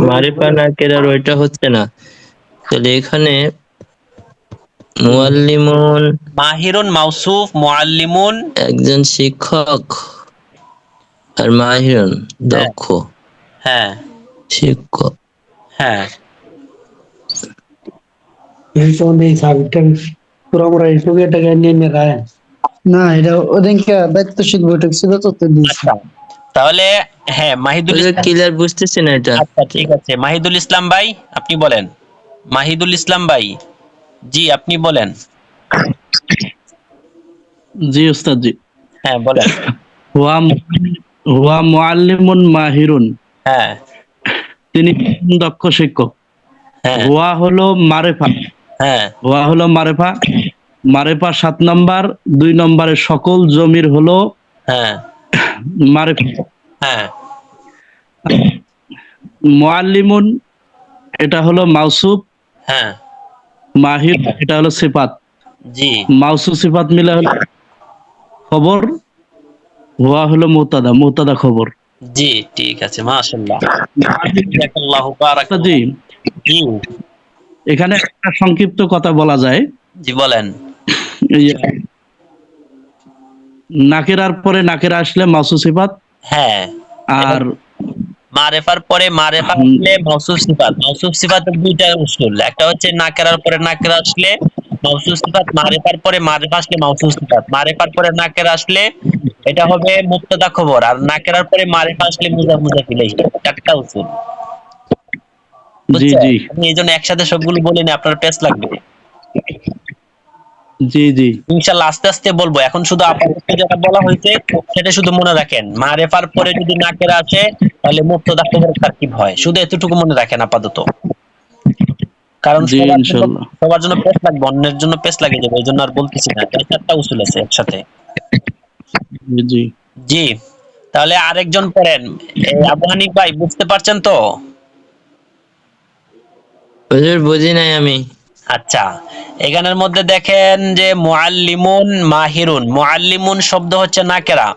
মারিফা না কেরার ওইটা হচ্ছে না। তাহলে এখানে মুআল্লিমুন মাহিরুন মাওসুফ, মুআল্লিমুন, একজন শিক্ষক, আর মাহিরুন হ্যাঁ, দক্ষ হ্যাঁ, শিক্ষক। হ্যাঁ, না এটা ওদিনকে দায়িত্বশীল বৈঠক ছিল তো দিয়েছি আচ্ছা, তাহলে হ্যাঁ, মাহিদুল ইসলাম। ক্লিয়ার বুঝতেছি না এটা। আচ্ছা, ঠিক আছে, মাহিদুল ইসলাম ভাই আপনি বলেন। মাহিদুল ইসলাম ভাই, জি আপনি বলেন। জি উস্তাদ জি। হ্যাঁ, বলেন। হুয়া হুয়া মুআল্লিমুন মাহিরুন, হ্যাঁ, তিনি দক্ষ শিক্ষক। হ্যাঁ, হুয়া হলো মারেফা, হ্যাঁ, হুয়া হলো মারেফা, মারেফা 7 নাম্বার। 2 নম্বরের সকল জমির হলো হ্যাঁ, মারেফা। হ্যাঁ, মুআল্লিমুন এটা হলো মাউসুফ, হ্যাঁ, মাহির এটা হলো সিফাত। জি, মাউসুফ সিফাত মিলে হলো খবর, হুয়া হলো মুবতাদা, মুবতাদা খবর। জি, ঠিক আছে, মাশাআল্লাহ, জাযাকাল্লাহু বারাক। উস্তাদ জি, জি, এখানে একটা সংক্ষিপ্ত কথা বলা যায়। জি বলেন। এই যে নাকেরার পরে নাকেরা আসলে মাউসুফ সিফাত, হ্যাঁ, এবং আর মারেফার পরে মারেফা আসলে মাওসুফ সিফাত। মাওসুফ সিফাতের দুইটা উসুল, একটা হচ্ছে নাকেরার পরে নাকেরা আসলে মাওসুফ সিফাত, মারেফার পরে মারেফা আসলে মাওসুফ সিফাত, মারেফার পরে নাকেরা আসলে এটা হবে মুক্তদা খবর, আর নাকেরার পরে মারিফা আসলে মুজাফিল টাটকা উসুল। জি বুঝছেন? জি আমি এই জন্য একসাথে সবগুলো বলিনি, আপনার পেস লাগবে। জি জি ইনশাল্লাহ আস্তে আস্তে বলবো, এখন শুধু আপাতত যেটা বলা হয়েছে সেটা শুধু মনে রাখেন। মারেফার পরে যদি নাকেরা আসে তাহলে মুক্তদা খবরের তারকিব হয়, শুধু এতটুকু মনে রাখেন আপাতত। কারণ জি ইনশাল্লাহ। সবার জন্য পেস লাগবে, অন্যের জন্য পেস লাগে যাবে, এই জন্য আর বলতেছি না। তাহলে 4টা উসুল আছে একসাথে। জি জি জি, তাহলে আরেকজন পড়েন। এই আবু হানিফ ভাই, বুঝতে পারছেন তো? হুজুর বুঝি নাই আমি। আচ্ছা, এখানের মধ্যে দেখেন যে মুআল্লিমুন মাহিরুন, মুআল্লিমুন শব্দ হচ্ছে নাকেরা,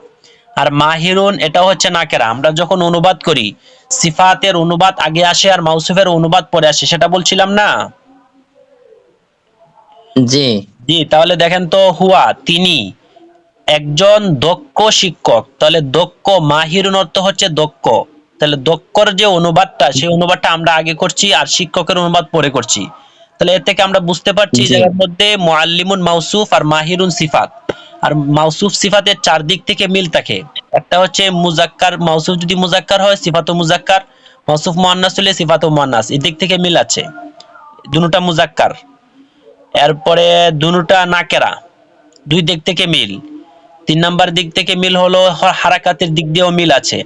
আর মাহিরুন এটা হচ্ছে নাকেরা। আমরা যখন অনুবাদ করি সিফাতের অনুবাদ আগে আসে আর মাউসুফের অনুবাদ পরে আসে, সেটা বলছিলাম না? জি জি, তাহলে দেখেন তো, হুয়া তিনি একজন দক্ষ শিক্ষক, তাহলে দক্ষ, মাহিরুন অর্থ হচ্ছে দক্ষ। তাহলে দক্ষর যে অনুবাদটা, সেই অনুবাদটা আমরা আগে করছি আর শিক্ষকের অনুবাদ পরে করছি। তাহলে এর থেকে আমরা বুঝতে পারছি এই জি জায়গার মধ্যে মুআল্লিমুন মাউসুফ আর মাহিরুন সিফাত। আর মাউসুফ সিফাতের 4 দিক থেকে মিল থাকে। একটা হচ্ছে মুজাক্কার, মাউসুফ যদি মুজাক্কার হয় সিফাতও মুজাক্কার, মাউসুফ মুআন্নাস হলে সিফাতও মুআন্নাস, এই দিক থেকে মিল আছে। দুটোটা মুজাক্কার। এরপরে দুটোটা নাকেরা, 2 দিক থেকে মিল। 3 নাম্বার দিক থেকে মিল হলো হারাকাতের দিক দিয়েও মিল আছে।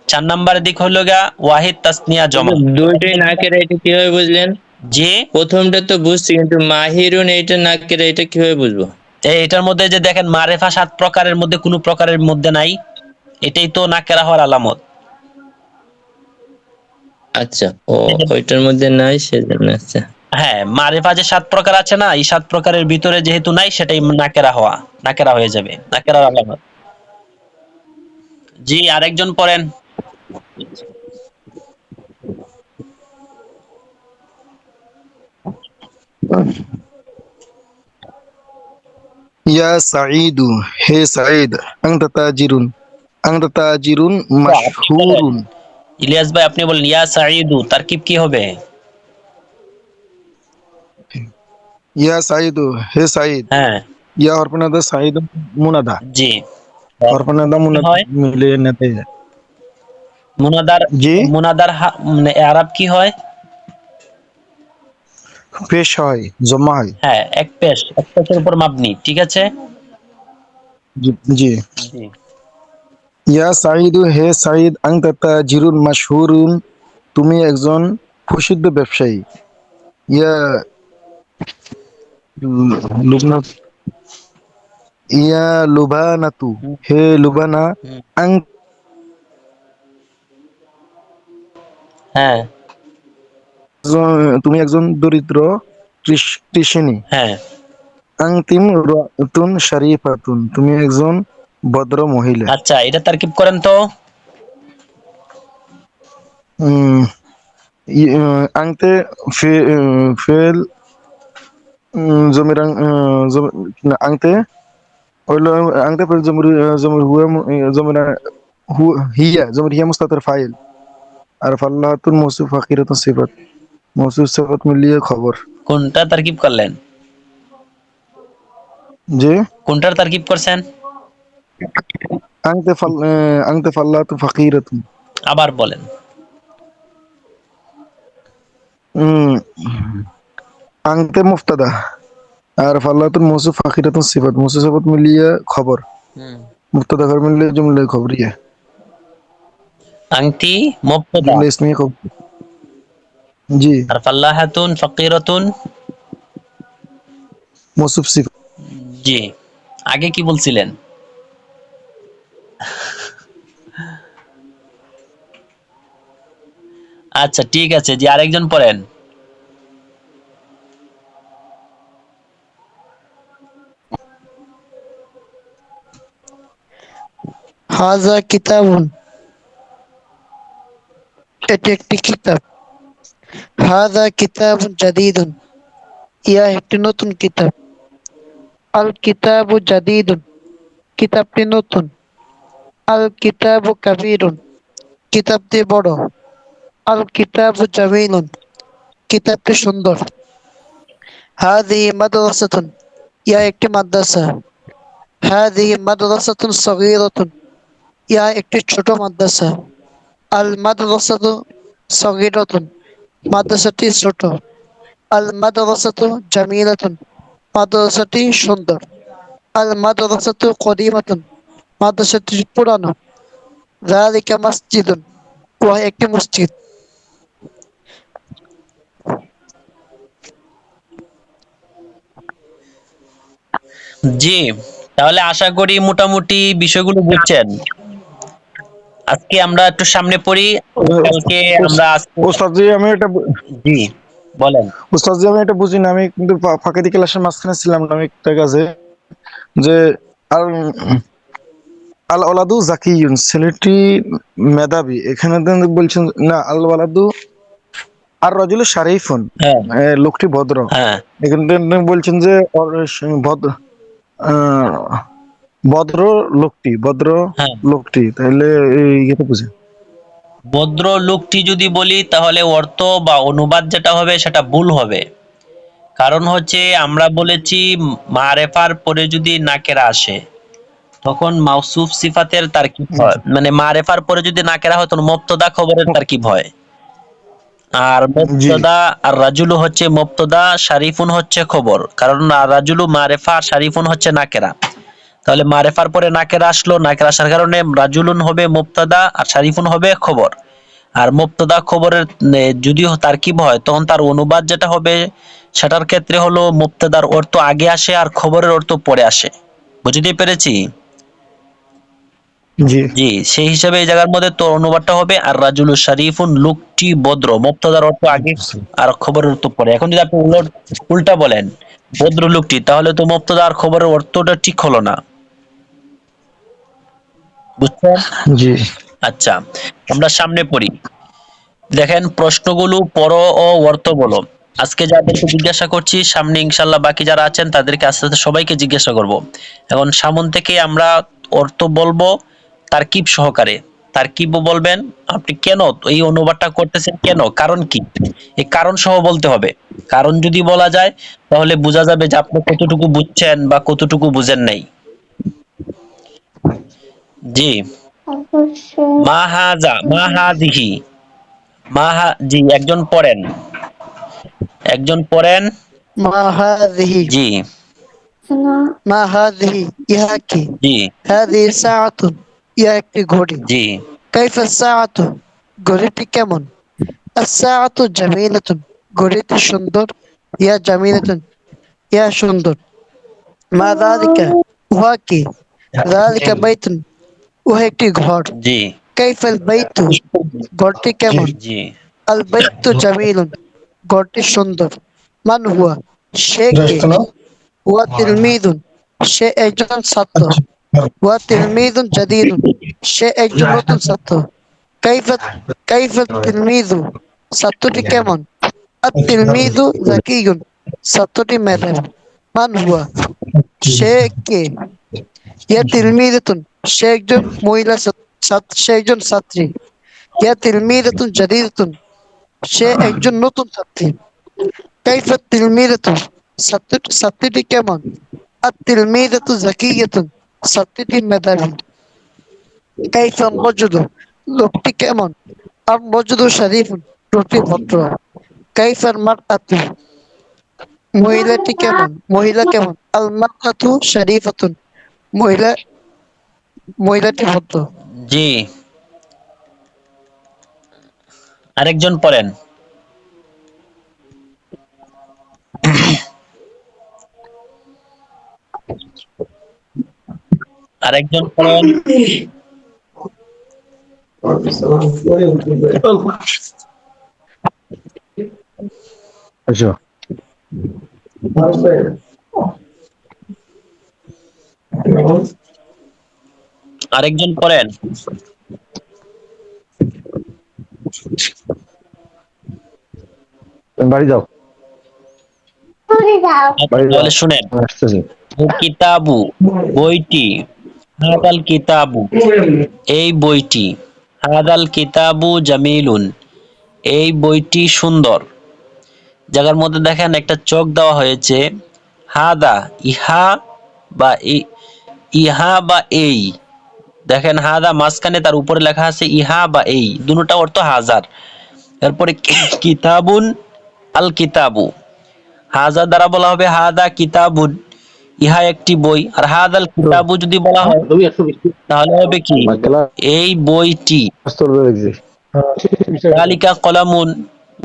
4 নাম্বার দিক হলো গা ওয়াহিদ তাসনিয়া জমা। দুইটাই নাকেরা, এটা কিভাবে বুঝলেন? যে প্রথমটা তো বুঝছি, কিন্তু মাহিরুন এইটা নাকেরা, এটা কিভাবে বুঝবো? এটার মধ্যে যে দেখেন মারেফা 7 প্রকারের মধ্যে কোনো প্রকারের মধ্যে নাই, এটাই তো নাকেরা হওয়ার আলামত। আচ্ছা, ও ওইটার মধ্যে নাই সেজন্য। আচ্ছা হ্যাঁ, মারেফা যে 7 প্রকার আছে না, এই 7 প্রকারের ভিতরে যেহেতু নাই, সেটাই নাকেরা হওয়া, নাকেরা হয়ে যাবে, নাকেরার আলামত। জি, আরেকজন পড়েন। ইয়া সাঈদু, হে সাঈদ, আনতা তাজিরুন, আনতা তাজিরুন আচ্ছা, আপনি বলেন। মাশহুরুন। ইলিয়াস ভাই, আপনি বলেন ইয়া সাঈদু তারকিব কি হবে? ইয়া সাঈদু, হে সাঈদ। হ্যাঁ, ইয়া হরফনাদা, সাঈদ মুনাদা। জি। হরফনাদা কি মুনাদা হয়? মিলে নেতে। মুনাদার, জি, মুনাদার মানে আরব কি হয়? পেশ হয়, জমা হয়। হ্যাঁ, এক পেশ, এক পেশের উপর মাবনি, ঠিক আছে। জি জি। জি, ইয়া সাঈদু, হে সাঈদ, আনতা তাজিরুন মাশহুরুন, তুমি একজন প্রসিদ্ধ ব্যবসায়ী। ইয়া লুবনা, ইয়া লুবানাতু, হুম, হে লুবানা, হুম, আং হ্যাঁ, তুমি একজন দরিদ্র কৃষিণী। হ্যাঁ। আংতিম রাতুন শরীফাতুন, তুমি একজন ভদ্র মহিলা। আচ্ছা, এটা তারকিব করেন তো। উম, আংতে ফেল জমির আংতে হইলো, আংতে ফেল জমির জমির হুয়া জমির হিয়া জমির হিয়া মুস্তাতর ফাইল। আর ফাল্লাহাতুন মৌসুফ ফাকিরাতুন সিফাত, মৌসুফ সিফাত মিলিয়ে খবর। কোনটা তারকিব করলেন? যে কোনটার তারকিব করছেন? আংতে ফাল্লাহাতুন ফাকিরাতুন। আবার বলেন। উম, আংতে মুফতাদা, আর ফাল্লাহাতুন মৌসুফ ফাকিরাতুন সিফাত, মৌসুফ সিফাত মিলিয়ে খবর। হুম। মুফতাদা খবর মিলিয়ে জুমলা খবরিয়া, আংটি মুবতাদা, জুমলা ইসমিয়া খবর। জি, আর ফাল্লাহাতুন ফাকিরাতুন। মৌসুফ সিফাত। জি, আগে কি বলছিলেন? আচ্ছা, ঠিক আছে। জি, আরেকজন পড়েন। হাজা কিতাবুন, এটি একটি কিতাব। হাজা কিতাবুন জাদিদুন, ইয়া একটি নতুন কিতাব। আল কিতাবু জাদিদুন, কিতাবটি নতুন। আল কিতাবু কাবীরুন, কিতাবটি বড়। আল কিতাবু জামিলুন, কিতাবটি সুন্দর। হাযিহি মাদ্রাসাতুন, ইয়া একটি মাদ্রাসা। হাযিহি মাদ্রাসাতুন সগীরাতুন, ইহা একটি ছোট মাদ্রাসা। আল মাদ্রাসাতু সগীরাতুন, মাদ্রাসাটি ছোট। আল মাদ্রাসাতু জামিলাতুন, মাদ্রাসাটি সুন্দর। আল মাদ্রাসাতু কদিমাতুন, মাদ্রাসাটি পুরানো। যালিকা মসজিদুন, উহা একটি মসজিদ। জি, তাহলে আশা করি মোটামুটি বিষয়গুলো বুঝছেন। আজকে আমরা একটু সামনে পড়ি, কালকে আমরা আজকে। ওস্তাদ জি আমি এটা জি, বলেন। ওস্তাদ জি আমি এটা বুঝি না, আমি কিন্তু ফাঁকা দিয়ে ক্লাসের মাঝখানে ছিলাম না আমি একটা কাজে, যে আল আল ওলাদু জাকিয়ুন, ছেলেটি মেধাবী, এখানে তো বলছেন না আল ওয়ালাদু আর রাজুলু শারিফুন, হ্যাঁ, লোকটি ভদ্র। হ্যাঁ, এখানে তো বলছেন যে ভদ্র, আহ, ভদ্র হ্যাঁ। লোকটি, তাহলে এটা বুঝে। ভদ্র লোকটি যদি বলি তাহলে অর্থ বা অনুবাদ যেটা হবে সেটা ভুল হবে। কারণ হচ্ছে আমরা বলেছি মারেফার পরে যদি নাকেরা আসে তখন মাউসুফ সিফাতের তারকিব হয়, মানে মারেফার পরে যদি নাকেরা হয় তখন মুবতাদা খবরের তারকিব হয়। আর জি মুবতাদা আর রাজুলু হচ্ছে মুবতাদা, শারিফুন হচ্ছে খবর, কারণ আর রাজুলু মারেফা আর শারিফুন হচ্ছে নাকেরা। তাহলে মারেফার পরে নাকেরা আসলো, নাকেরা আসার কারণে রাজুলুন হবে মুবতাদা আর শারিফুন হবে খবর। আর মুবতাদা খবরের যদি তারকিব হয় তখন তার অনুবাদ যেটা হবে সেটার ক্ষেত্রে হলো মুবতাদার অর্থ আগে আসে আর খবরের অর্থ পরে আসে। বুঝতে পেরেছি? জি জি, সেই হিসাবে এই জায়গার মধ্যে তোর অনুবাদটা হবে আর রাজুলু শরীফুন, লোকটি ভদ্র, মুবতাদার অর্থ আগে আর খবরের অর্থ পরে। এখন যদি আপনি উল্টা বলেন ভদ্র লোকটি, তাহলে তো মুবতাদা আর খবরের অর্থটা ঠিক হলো না। বুঝছেন? জি আচ্ছা, আমরা সামনে পড়ি। দেখেন প্রশ্নগুলো পড়ো ও অর্থ বলো। আজকে যাদেরকে জিজ্ঞাসা করছি সামনে ইনশাল্লাহ বাকি যারা আছেন তাদেরকে আস্তে আস্তে সবাইকে জিজ্ঞাসা করব। এখন সামন থেকে আমরা অর্থ বলবো তারকিব সহকারে। তারকিবও বলবেন আপনি কেন এই অনুবাদটা করতেছেন, কেন, কারণ কি, এই কারণ সহ বলতে হবে। কারণ যদি বলা যায় তাহলে বোঝা যাবে যে আপনি কতটুকু বুঝছেন বা কতটুকু বুঝেন নাই। জি, মা হাজা, মা হাদিহি, জি একজন পড়েন, একজন পড়েন। মা হাযিহি, জি, মা হাযিহি, ইহা কি? জি, হাযিহি সাআতুন, ইহা একটি ঘড়ি। জি, কাইফা সাআতু, ঘড়িটি কেমন? আস-সাআতু জামিলাতুন, ঘড়িটি সুন্দর। ইয়া জামিলাতুন, ইয়া সুন্দর। মা যালিকা, উহা কি? যালিকা বাইতুন, উহা একটি ঘর। জি, কাইফাল বাইতু, ঘরটি কেমন? জি, আল বাইতু জামিলুন, ঘরটি সুন্দর। মান হুয়া, সে কে? হুয়া তিলমিদুন, সে একজন ছাত্র। হুয়া তিলমিদুন জাদিদুন, সে একজন নতুন ছাত্র। কাইফা কাইফা তিলমিদু, ছাত্রটি কেমন? আত তিলমিদু যাকিয়ুন, ছাত্রটি মেধাবী। মান হুয়া, সে কে? ইয়া তিলমিদাতুন, সে একজন মহিলা সে একজন ছাত্রী। ইয়া তিলমিদাতুন জাদিদাতুন, সে একজন নতুন ছাত্রী। কাইফা তিলমিদাতু, ছাত্রীটি কেমন? আত তিলমিদাতু যাকিয়াতুন, ছাত্রীটি মেধাবী। কাইফা রাজুলু, লোকটি কেমন? আর রাজুলু শরীফুন, লোকটি ভদ্র। কাইফার মারআতু, মহিলাটি কেমন? মহিলা কেমন? আল মারআতু শরীফাতুন, মহিলা মহিলাটি ভদ্র। জি, আরেকজন পড়েন। আরেকজন পড়েন। আচ্ছা আরেকজন পড়েন। বাড়ি যাও, আচ্ছা, বাড়ি যাও, তাহলে শুনেন। আমি আসতেছি। কিতাবু, বইটি। হাদাল কিতাবু, এই বইটি। হাদাল কিতাবু জামিলুন, এই বইটি সুন্দর। জায়গার মধ্যে দেখেন একটা চোখ দেওয়া হয়েছে। হাদা, ইহা বা ইহা বা এই, দেখেন হাদা মাঝখানে, তার উপরে লেখা আছে ইহা বা এই, দুটোটা অর্থ হাজার। এরপরে কিতাবুন, আল কিতাবু, হাজা দ্বারা বলা হবে হাদা কিতাবুন, ইহা একটি বই। আর হাদাল কিতাবু যদি বলা হয় তাহলে হবে কি, এই বইটি। দালিকা কলামুন,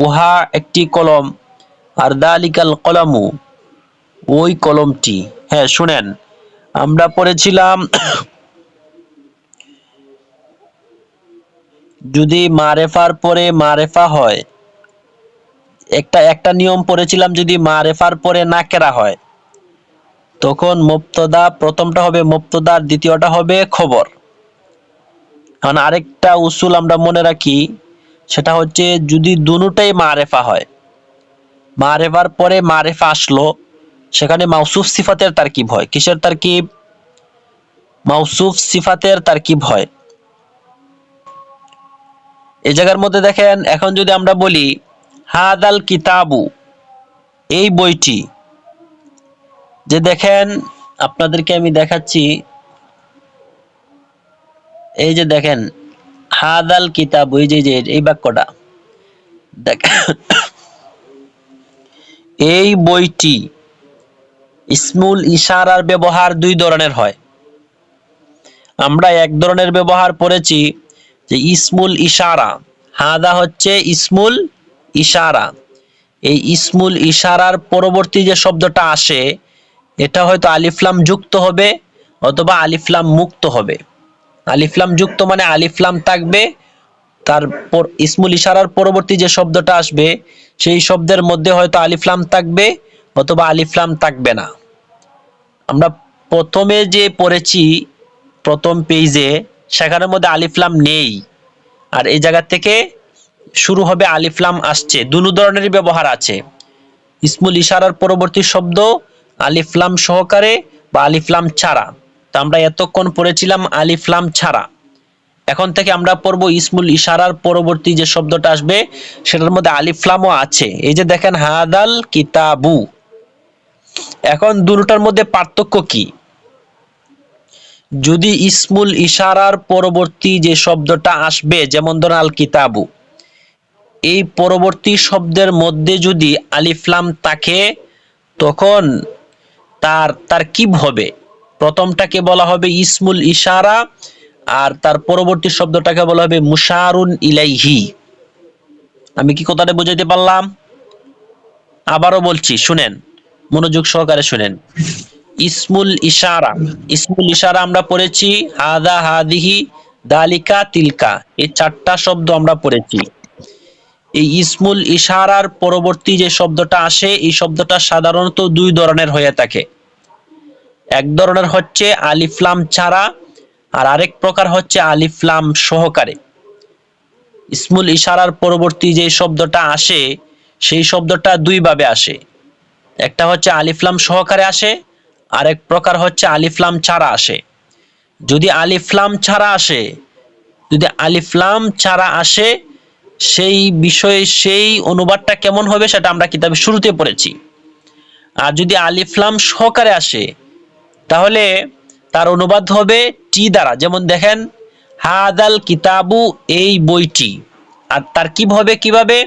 উহা একটি কলম। আর দালিকাল কলামু, ওই কলমটি। হ্যাঁ শুনেন, আমরা পড়েছিলাম যদি মারেফার পরে মারেফা হয়, একটা নিয়ম পড়েছিলাম, যদি মারেফার পরে নাকেরা হয় তখন মুবতাদা, প্রথমটা হবে মুবতাদা, আর দ্বিতীয়টা হবে খবর। এখন আরেকটা উসুল আমরা মনে রাখি, সেটা হচ্ছে যদি দুটোটাই মারেফা হয়, মারেফার পরে মারেফা আসলো, সেখানে মাউসুফ সিফাতের তারকিব হয়। কিসের তারকিব? মাউসুফ সিফাতের তারকিব হয়। এই জায়গার মধ্যে দেখেন, এখন যদি আমরা বলি হাদাল কিতাবু, এই বইটি, যে দেখেন আপনাদেরকে আমি দেখাচ্ছি, এই যে দেখেন হাদাল কিতাবু, এই যে এই বাক্যটা দেখেন, এই বইটি, ইসমুল ইশারার ব্যবহার দুই ধরনের হয়। আমরা এক ধরনের ব্যবহার পড়েছি যে ইসমুল ইশারা, হাদা হচ্ছে ইসমুল ইশারা। এই ইসমুল ইশারার পরবর্তী যে শব্দটা আসে, এটা হয়তো আলিফলাম যুক্ত হবে অথবা আলিফলাম মুক্ত হবে। আলিফলাম যুক্ত মানে আলিফলাম থাকবে, তারপর ইসমুল ইশারার পরবর্তী যে শব্দটা আসবে সেই শব্দের মধ্যে হয়তো আলিফলাম থাকবে অথবা আলিফলাম থাকবে না। আমরা প্রথমে যে পড়েছি প্রথম পেজে, সেখানের মধ্যে আলিফলাম নেই, আর এই জায়গা থেকে শুরু হবে আলিফলাম আসছে। দুটো ধরনেরই ব্যবহার আছে, ইসমুল ইশারার পরবর্তী শব্দ আলিফলাম সহকারে বা আলিফলাম ছাড়া। তো আমরা এতক্ষণ পড়েছিলাম আলিফলাম ছাড়া, এখন থেকে আমরা পড়বো ইসমুল ইশারার পরবর্তী যে শব্দটা আসবে সেটার মধ্যে আলিফলামও আছে। এই যে দেখেন হাদাল কিতাবু। এখন দুটোটার মধ্যে পার্থক্য কি? যদি ইসমুল ইশারার পরবর্তী যে শব্দটা আসবে, যেমন ধরেন আল কিতাবু, এই পরবর্তী শব্দের মধ্যে যদি আলিফলাম থাকে তখন তার তারকিব হবে। প্রথমটাকে বলা হবে ইসমুল ইশারা, আর তার পরবর্তী শব্দটাকে বলা হবে মুশারুন ইলাইহি। আমি কি কথাটা বুঝাইতে পারলাম? আবারও বলছি, শুনেন, মনোযোগ সহকারে শুনেন। ইসমুল ইশারা, ইসমুল ইশারা আমরা পড়েছি হাদা, হাদিহি, দালিকা, তিলকা, এই চারটা শব্দ আমরা পড়েছি। এই ইসমুল ইশারার পরবর্তী যে শব্দটা আসে, এই শব্দটা সাধারণত দুই ধরনের হয়ে থাকে। এক ধরনের হচ্ছে আলিফলাম ছাড়া, আর আরেক প্রকার হচ্ছে আলিফলাম সহকারে। ইসমুল ইশারার পরবর্তী যে শব্দটা আসে সেই শব্দটা দুই ভাবে আসে, একটা হচ্ছে আলিফলাম সহকারে আসে, আরেক প্রকার হচ্ছে আলিফলাম ছাড়া আসে। যদি আলিফলাম ছাড়া আসে, যদি আলিফলাম ছাড়া আসে, সেই বিষয়ে সেই অনুবাদটা কেমন হবে সেটা আমরা কিতাবের শুরুতে পড়েছি। আর যদি আলিফলাম সহকারে আসে তাহলে তার অনুবাদ হবে টি দ্বারা। যেমন দেখেন হাদাল কিতাবু, এই বইটি। আর তারকিব হবে কিভাবে?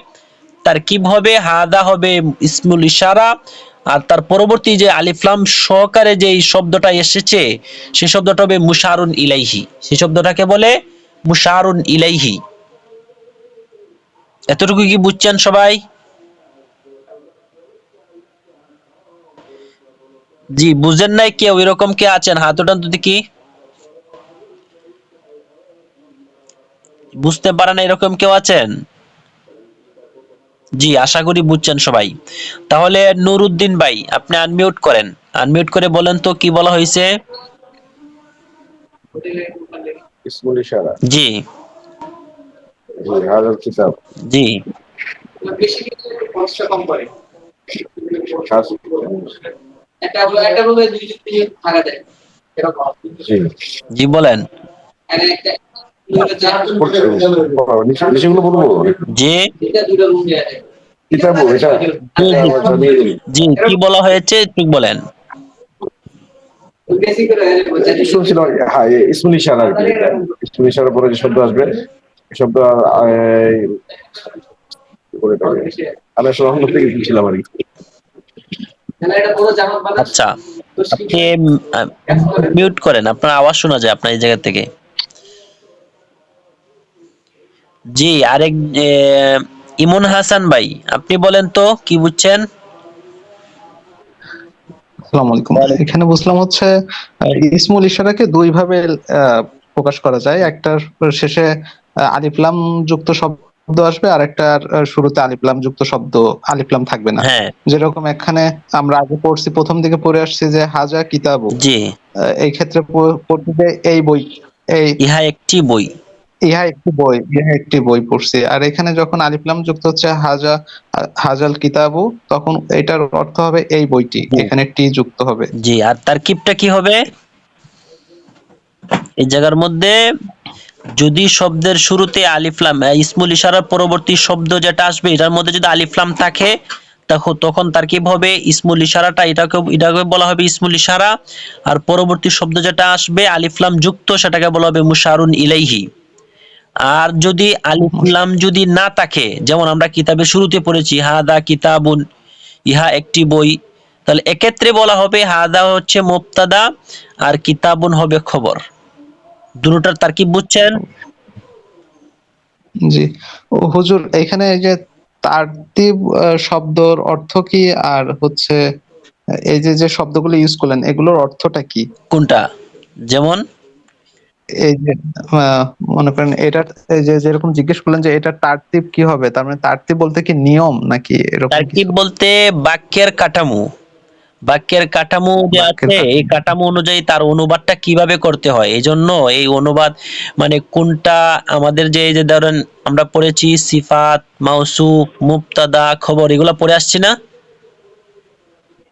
তারকিব হবে হাদা হবে ইসমুল ইশারা, আর তার পরবর্তী যে আলিফলাম সহকারে যে শব্দটা এসেছে সেই শব্দটা হবে মুশারুন ইলাইহি। সেই শব্দটাকে বলে মুশারুন ইলাইহি। এতটুকু কি বুঝছেন সবাই? জি, বুঝেন নাই কেউ? এরকম কে আছেন? হাত উঠান তো দেখি। বুঝতে পারেন এরকম কেউ আছেন? জি, আশা করি বুঝছেন সবাই। তাহলে নুরুদ্দিন ভাই, আপনি আনমিউট করেন, আনমিউট করে বলেন তো কি বলা হয়েছে। ইসমুল ইশারা, জি জি, হাদাল কিতাব, জি জি, জি বলেন। নিচেগুলো বলবো, জি কিতাবু এটা, জি জি, কি বলা হয়েছে একটু বলেন। শুনছিল, হ্যাঁ ইসমুল ইশারা আর কি। ইসমুল ইশারার পরে যে শব্দ আসবে এই শব্দ আমি আসলে অন্য থেকে বুঝছিলাম আর কি। আচ্ছা, আপনি মিউট করেন, আপনার আওয়াজ শোনা যায় আপনার এই জায়গা থেকে। জি, আরেক ইমন হাসান ভাই, আপনি বলেন তো কি বুঝছেন? আসসালামু আলাইকুম। এখানে বুঝলাম হচ্ছে ইসমুল ইশারাকে দুই ভাবে প্রকাশ করা যায়। একটার শেষে আলিফ লাম যুক্ত শব্দ আসবে, আর একটার শুরুতে আলিফ লাম যুক্ত শব্দ, আলিফ লাম থাকবে না। হ্যাঁ, যেরকম এখানে আমরা আগে পড়ছি, প্রথম দিকে পড়ে আসছি যে হাজা কিতাবু, জি, এই ক্ষেত্রে পড়ছি যে এই বই, এই ইহা একটি বই। ইহা একটি বই পড়ছি। আর এখানে যখন আলিফ লাম যুক্ত হচ্ছে হাজাল কিতাবু, তখন এটার অর্থ হবে এই বইটি, জি, এখানে টি যুক্ত হবে। জি, আর তারকিবটা কি হবে এই জায়গার মধ্যে? যদি শব্দের শুরুতে আলিফ লাম, ইসমুল ইশারার পরবর্তী শব্দ যেটা আসবে এটার মধ্যে যদি আলিফ লাম থাকে, তখন তারকিব হবে ইসমুল ইশারাটা, এটাকে বলা হবে ইসমুল ইশারা। আর পরবর্তী শব্দ যেটা আসবে আলিফ লাম যুক্ত, সেটাকে বলা হবে মুশারুন ইলাইহি। আর যদি আলিফ লাম যদি না থাকে, যেমন আমরা কিতাবের শুরুতে পড়েছি হাদা কিতাবুন, ইহা একটি বই, তাহলে এক্ষেত্রে বলা হবে হাদা হচ্ছে মুবতাদা আর কিতাবুন হবে খবর। দুটোটার তারকিব বুঝছেন? জি। ও হুজুর, এখানে এই যে তারতিব শব্দর অর্থ কি, আর হচ্ছে এই যে যে শব্দগুলো ইউজ করলেন এগুলোর অর্থটা কি? কোনটা? যেমন এই যে আহ, মনে করেন এটা, এই যে যেরকম জিজ্ঞেস করলেন যে এটা তারতিব কি হবে, তার মানে তারতিব বলতে কি নিয়ম নাকি এরকম তারকিব কিছু? বলতে বাক্যের কাঠামো। বাক্যের কাঠামো যে বাক্যের আছে, এই কাঠামো। কাঠামো অনুযায়ী তার অনুবাদটা কিভাবে করতে হয়, এই জন্য এই অনুবাদ মানে কোনটা আমাদের যে ধরেন আমরা পড়েছি সিফাত, মাউসুফ, মুবতাদা, খবর, এগুলা পড়ে আসছি না?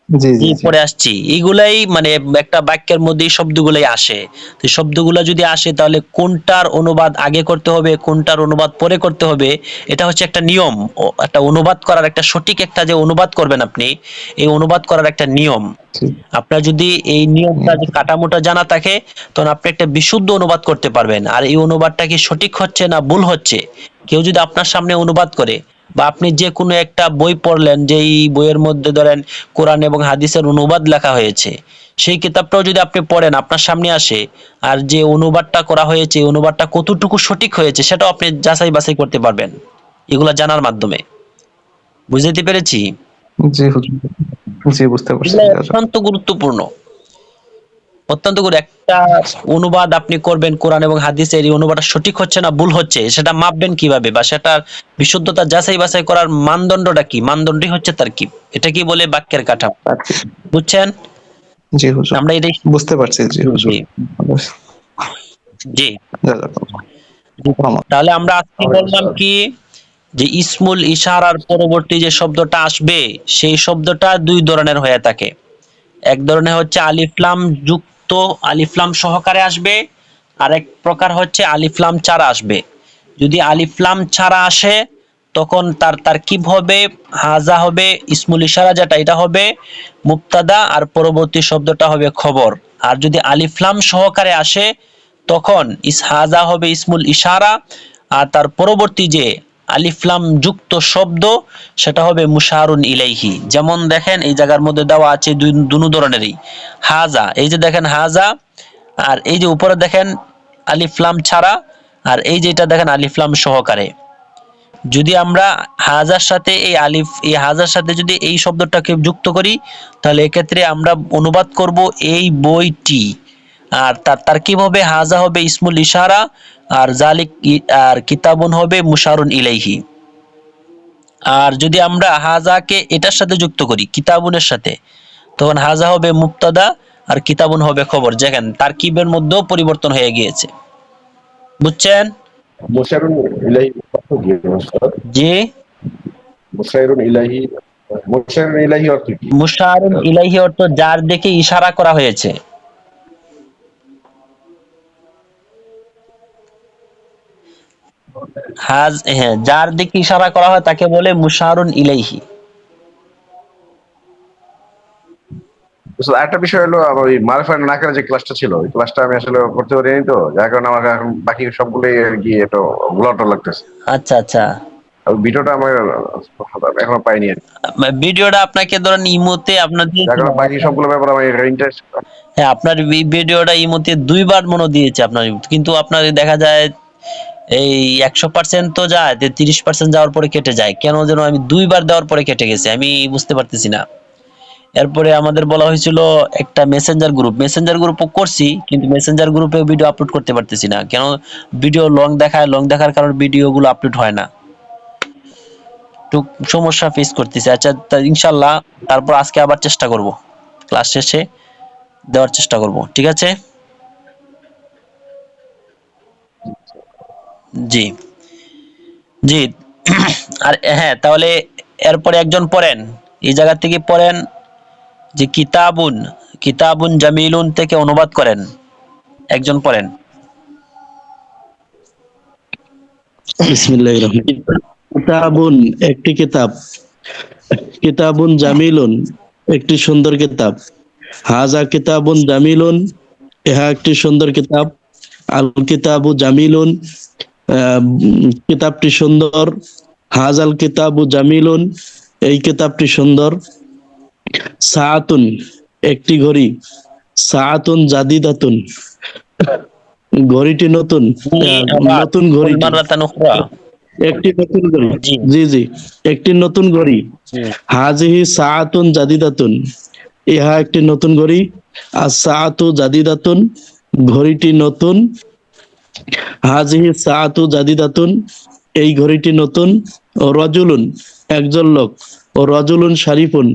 জি জি জি। পড়ে আসছি, এগুলাই মানে একটা বাক্যের মধ্যে এই শব্দগুলাই আসে। তো এই শব্দগুলা যদি আসে তাহলে কোনটার অনুবাদ আগে করতে হবে, কোনটার অনুবাদ পরে করতে হবে, এটা হচ্ছে একটা নিয়ম। একটা অনুবাদ করার একটা সঠিক একটা যে অনুবাদ করবেন আপনি, এই অনুবাদ করার একটা নিয়ম। জি। আপনার যদি এই নিয়মটা যে কাঠামোটা জানা থাকে, তখন আপনি একটা বিশুদ্ধ অনুবাদ করতে পারবেন। আর এই অনুবাদটা কি সঠিক হচ্ছে না ভুল হচ্ছে, কেউ যদি আপনার সামনে অনুবাদ করে, বা আপনি যে কোনো একটা বই পড়লেন, যে এই বইয়ের মধ্যে ধরেন কোরআন এবং হাদিসের অনুবাদ লেখা হয়েছে, সেই কিতাবটাও যদি আপনি পড়েন, আপনার সামনে আসে, আর যে অনুবাদটা করা হয়েছে এই অনুবাদটা কতটুকু সঠিক হয়েছে সেটাও আপনি যাচাই বাছাই করতে পারবেন এগুলা জানার মাধ্যমে। বুঝতে পেরেছি? জি হুজুর, জি বুঝতে পারছি। এগুলো অত্যন্ত গুরুত্বপূর্ণ, অত্যন্ত করে একটা অনুবাদ আপনি করবেন কোরআন এবং হাদিসের, এই অনুবাদটা সঠিক হচ্ছে না ভুল হচ্ছে, সেটা মাপবেন কিভাবে, বা সেটার বিশুদ্ধতা যাচাই বাছাই করার মানদণ্ডটা কি, মানদণ্ডই হচ্ছে তার কি, এটা কি বলে বাক্যের কাঠামো। বুঝছেন? জি হুজুর, আমরা এটাই। বুঝতে পারছি। জি হুজুর, জি, জি। জাযাকাল্লাহ। তাহলে আমরা আজকে বললাম কি, যে ইসমুল ইশারার পরবর্তী যে শব্দটা আসবে সেই শব্দটা দুই ধরনের হয়ে থাকে। এক ধরনের হচ্ছে আলিফ লাম যুক্ত, আলিফ লাম সহকারে আসবে। আর এক প্রকার হচ্ছে আলিফ লাম ছাড়া আসবে। যদি আলিফ লাম ছাড়া আসে তখন তার তারকিব হবে হাজা হবে ইসমুল ইশারা, যেটা এটা হবে মুবতাদা আর পরবর্তী শব্দটা হবে খবর। আর যদি আলিফ লাম সহকারে আসে তখন হাজা হবে ইসমুল ইশারা, আর তার পরবর্তী যে আলিফ লাম যুক্ত শব্দ সেটা হবে মুশারুন ইলাইহি। যেমন দেখেন এই জায়গার মধ্যে দেওয়া আছে দুনো ধরনেরই হাজা, এই যে দেখেন হাজা, আর এই যে উপরে দেখেন আলিফ লাম ছাড়া, আর এই যেটা দেখেন আলিফ লাম সহকারে। যদি আমরা হাজার সাথে এই হাজার সাথে যদি এই শব্দটাকে যুক্ত করি, তাহলে এক্ষেত্রে আমরা অনুবাদ করব এই বইটি। আর তার কি হবে, হাজা হবে ইসমুল ইশারা, আর জালিক আর কিতাবুন হবে মুশারুন ইলাইহি। আর যদি আমরা হাজাকে এটার সাথে যুক্ত করি কিতাবুনের সাথে, তখন হাজা হবে মুবতাদা আর কিতাবুন হবে খবর। দেখেন তারকিবের মধ্যেও পরিবর্তন হয়ে গিয়েছে। বুঝছেন? মোশারুন ইলাহি অর্থ কি মাস্টার? যে মোশারুন ইলাহি, মোশারুন ইলাহি অর্থ কি? মুশারুন ইলাইহি অর্থ যার দিকে ইশারা করা হয়েছে। হ্যাঁ, যার দিকে ইশারা করা হয় তাকে বলে মুশারুন ইলাইহি। একটা বিষয় হলো আমার ওই মারিফা নাকের যে ক্লাসটা ছিল, ওই ক্লাসটা আমি আসলে করতে পারিনি, তো যার কারণে আমার এখন বাকি সবগুলোই আর কি একটু গোলাটা লাগতেছে। আচ্ছা আচ্ছা, ওই ভিডিওটা আমার এখনো পাইনি আর কি। ভিডিওটা আপনাকে ধরেন ইমোতে আপনার যার দিয়েছিল। কারণে বাকি সবগুলো ব্যাপারে আমার ইন্টারেস্ট। হ্যাঁ, আপনার ভিডিওটা ইমোতে 2 বার মনে হয় দিয়েছে আপনার, কিন্তু আপনার দেখা যায় এই 100% তো যায়, 30% যাওয়ার পরে কেটে যায়, কেন যেন আমি 2 বার দেওয়ার পরে কেটে গেছে, আমি বুঝতে পারতেছি না। এরপরে আমাদের বলা হয়েছিল একটা মেসেঞ্জার গ্রুপও করছি, কিন্তু মেসেঞ্জার গ্রুপে ভিডিও আপলোড করতে পারতেছি না, কেন ভিডিও লং দেখার কারণে ভিডিওগুলো আপলোড হয় না, একটু সমস্যা ফেস করতেছি। আচ্ছা, ইনশাল্লাহ তারপর আজকে আবার চেষ্টা করব, ক্লাস শেষে দেওয়ার চেষ্টা করব, ঠিক আছে? জি জি। আর হ্যাঁ, তাহলে এরপরে একজন পড়েন, এই জায়গা থেকে পড়েন যে কিতাবুন কিতাবুন জামিলুন থেকে অনুবাদ করেন, একজন পড়েন। বিসমিল্লাহির রহমানির রহিম। কিতাবুন একটি কিতাব, কিতাবুন জামিলুন একটি সুন্দর কিতাব, হাজা কিতাবুন জামিলুন ইহা একটি সুন্দর কিতাব, আল কিতাবু জামিলুন কিতাবটি সুন্দর, হাজাল কিতাবু জামিলুন এই কিতাবটি সুন্দর, সাআতুন একটি ঘড়ি, সাআতুন জাদিদাতুন ঘড়িটি নতুন, নতুন ঘড়িটি মাররাতান উখরা। একটি নতুন ঘড়ি, জি জি জি একটি নতুন ঘড়ি, জি হাজিহি সাআতুন জাদিদাতুন ইহা একটি নতুন ঘড়ি, আর সাআতু জাদিদাতুন ঘড়িটি নতুন, হাজিহি সাআতু জাদিদাতুন এই ঘড়িটি নতুন, ও রজুলুন একজন লোক, ও রজুলুন শারিফুন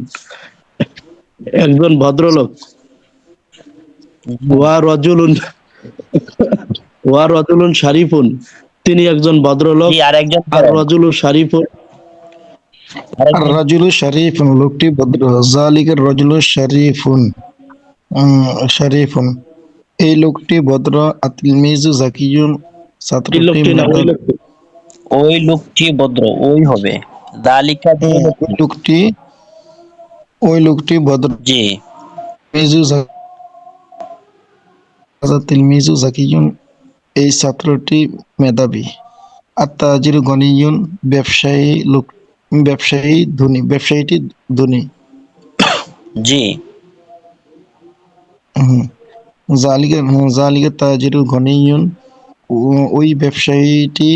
একজন ভদ্রলোক, ওয়া রজুলুন শারিফুন তিনি একজন ভদ্রলোক, জি। আর একজন আর পড়েন, রজুলু শারিফুন আর রাজুলু শরীফুন লোকটি ভদ্র, জালিকার রাজুলু শরীফুন শরীফুন এই লোকটি ভদ্র, আতিলমিজু জাকিয়ুন এই ছাত্রটি লোকটি না ওই মেধাবী। লোকটি, ওই লোকটি ভদ্র, ওই হবে দালিকা দিয়ে ওই লোকটি ভদ্র, জি মিজু তিলমিজু জাকিয়ুন এই ছাত্রটি মেধাবী। আত্তাজির গনিয়ুন ব্যবসায়ীটি ধনী। জি হুম। জালিকা তাজির গনিয়ুন ওই ব্যবসায়ীটি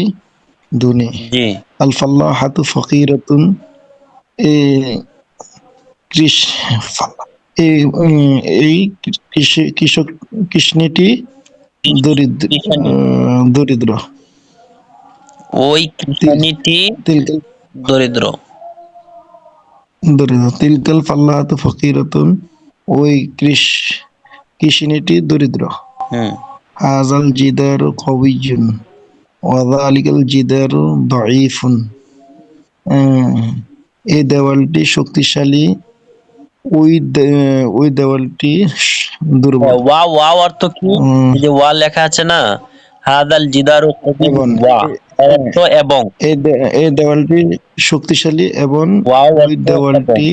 ধনী। জি আল ফাল্লাহাতু ফকিরাতুন এই কৃষ এই কৃষ্ণটি দরিদ্র কৃষানি। দরিদ্র। ওই কৃষানিটি তিলকাল দরিদ্র। তিলকাল ফাল্লাহাতু ফকিরাতুন ওই কৃষ্ণটি দরিদ্র। হুম হাজাল জিদারু কওয়িয়্যুন ওয়া যালিকাল জিদারু দাঈফুন এই দেওয়ালটি শক্তিশালী, ওই দেওয়ালটি দুর্বল। ওয়া অর্থ কি? এই যে ওয়া লেখা আছে না, হাদাল জিদারু এবং ওয়া অর্থ এবং, এই দেওয়ালটি শক্তিশালী এবং ওয়াও ওই অর্থ এবং। দেওয়ালটি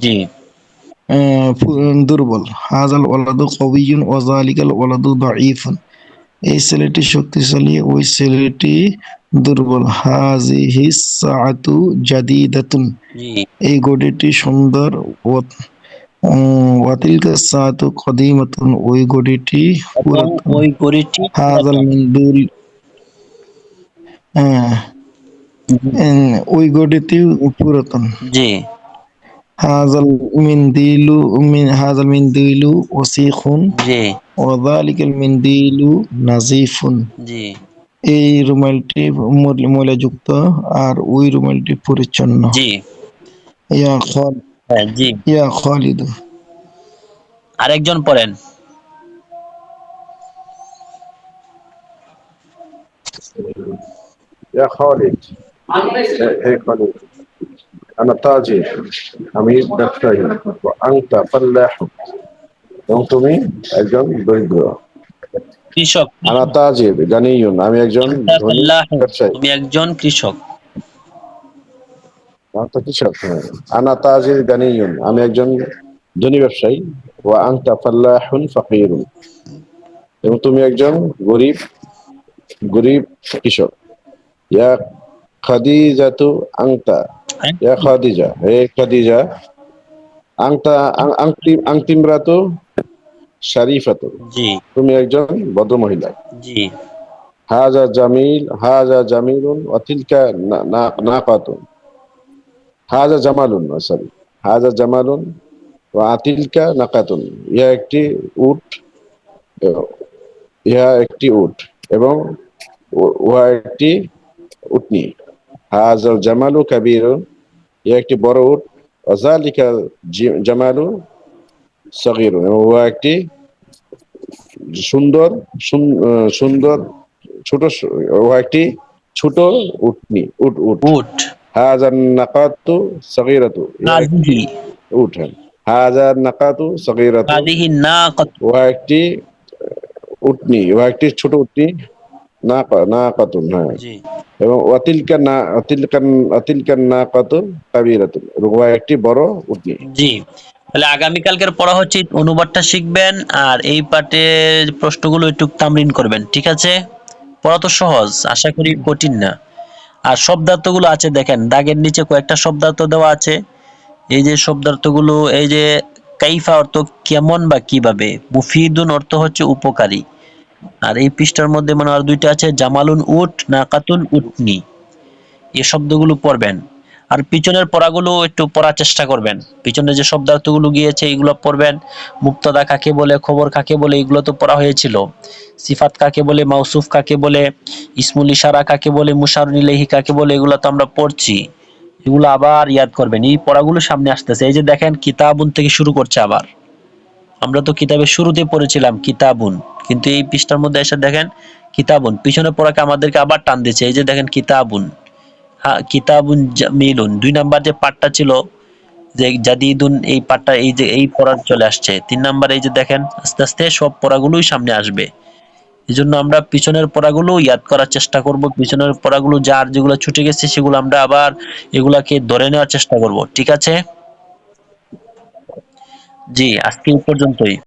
জি দুর্বল। হাজাল ওয়ালাদু কওয়িয়্যুন ওয়া যালিকাল ওয়ালাদু দাঈফুন এই ছেলেটি শক্তিশালী, ওই ছেলেটি দুর্বল। হাযিহিস সাআতু জাদীদাতুন জি এই ঘড়িটি সুন্দর। ওয়াতিলকা সাআতু কদিমাতুন ওই ঘড়িটি এবং পুরাতন। ওই গড়িটি হাযাল মিনদুল ওই ঘড়িটি পুরাতন। জি হাযাল মিনদিলু ওসিখুন জি ওয়া যালিকাল মিনদিলু নাযীফুন জি এই রুমালটি ময়লাযুক্ত আর ওই রুমালটি পরিচ্ছন্ন। জি ইয়া খাল হ্যাঁ জি। ইয়া খালিদ আরেকজন পড়েন। ইয়া খালিদ, হে খালিদ, আনা তাজির আমি ব্যবসায়ী, ওয়া আনতা ফাল্লাহ এবং তুমি একজন দরিদ্র। কৃষক। আনা তাজির গানিয়ুন আমি একজন ধনী ব্যবসায়ী। তুমি একজন কৃষক। আনা কৃষক, হ্যাঁ। আনা তাজির গানিয়ুন আমি একজন ধনী ব্যবসায়ী। ওয়া আনতা ফাল্লাহুন ফাকিরুন, এবং তুমি একজন গরিব গরিব কৃষক। ইয়া খাদিজাতু আনতা, ইয়া খাদিজা, হে খাদিজা, আংতা আংতিমরাতু শারিফাতু, জি তুমি একজন ভদ্র মহিলা। জি হাজা জামিলুন ওয়া তিলকা নাকাতুন, হাজা জামালুন, সরি, হাজা জামালুন ওয়া তিলকা নাকাতুন, ইহা একটি উট, ইহা একটি উট এবং উহা একটি উটনি। হাজাল জামালু কাবীরুন, ইহা একটি বড় উট। ওয়াজালিকা জামালু সগীরুন, এবং উহা একটি সুন্দর সুন্দর ছোট, উহা একটি ছোট উটনি, উট উট। উট হাজার নাকাতু সগীরাতু, ইহা একটি হাদিহি উট। হ্যাঁ, হাজার নাকাতু সগীরাতু, হাদিহি নাকাত। উহা একটি উটনি, উহা একটি ছোট উটনি। নাকাতুন, হ্যাঁ, জি এবং অতিলকান নাকাতু কাবীরাতুন, এবং উহা একটি বড় উটনি। জি তাহলে আগামীকালকের পড়া হচ্ছে অনুবাদটা শিখবেন, আর এই পাঠের প্রশ্নগুলো একটু তামরিন করবেন, ঠিক আছে? পড়া তো সহজ, আশা করি কঠিন না। আর শব্দার্থগুলো আছে দেখেন, দাগের নিচে কয়েকটা শব্দার্থ দেওয়া আছে। এই যে শব্দার্থগুলো, এই যে কাইফা অর্থ কেমন বা কিভাবে, মুফিদুন অর্থ হচ্ছে উপকারী। আর এই পৃষ্ঠার মধ্যে মানে আর দুইটা আছে, জামালুন উট, নাকাতুন উটনি। এই শব্দগুলো পড়বেন। আর পিছনের পড়াগুলো একটু পড়ার চেষ্টা করবেন। পিছনে যে শব্দার্থগুলো গিয়েছে এগুলো পড়বেন। মুক্তাদা কাকে বলে, খবর কাকে বলে, এগুলো তো পড়া হয়েছিল। সিফাত কাকে বলে, মাউসুফ কাকে বলে, ইসমুল ইশারা কাকে বলে, মুশারুন ইলাইহি কাকে বলে, এগুলো তো আমরা পড়ছি। এগুলো আবার ইয়াদ করবেন, এই পড়াগুলো সামনে আসতেছে। এই যে দেখেন কিতাবুন থেকে শুরু করছে আবার। আমরা তো কিতাবের শুরুতে পড়েছিলাম কিতাবুন, কিন্তু এই পৃষ্ঠার মধ্যে এসে দেখেন কিতাবুন, পিছনে পড়াকে আমাদেরকে আবার টান দিচ্ছে। এই যে দেখেন কিতাবুন, কিতাবুন জামিলুন, 2 নাম্বার যে পাঠটা ছিল যে জাদিদুন, এই পাঠটা এই যে এই পড়ার চলে আসছে। 3 নাম্বার এই যে দেখেন আস্তে আস্তে সব পড়াগুলোই সামনে আসবে। এজন্য আমরা পিছনের পড়াগুলো ইয়াদ করার চেষ্টা করব। পিছনের পড়াগুলো যার যেগুলো ছুটে গেছে সেগুলো আমরা আবার এগুলাকে ধরে নেওয়ার চেষ্টা করব, ঠিক আছে? জি, আজকে এই পর্যন্তই।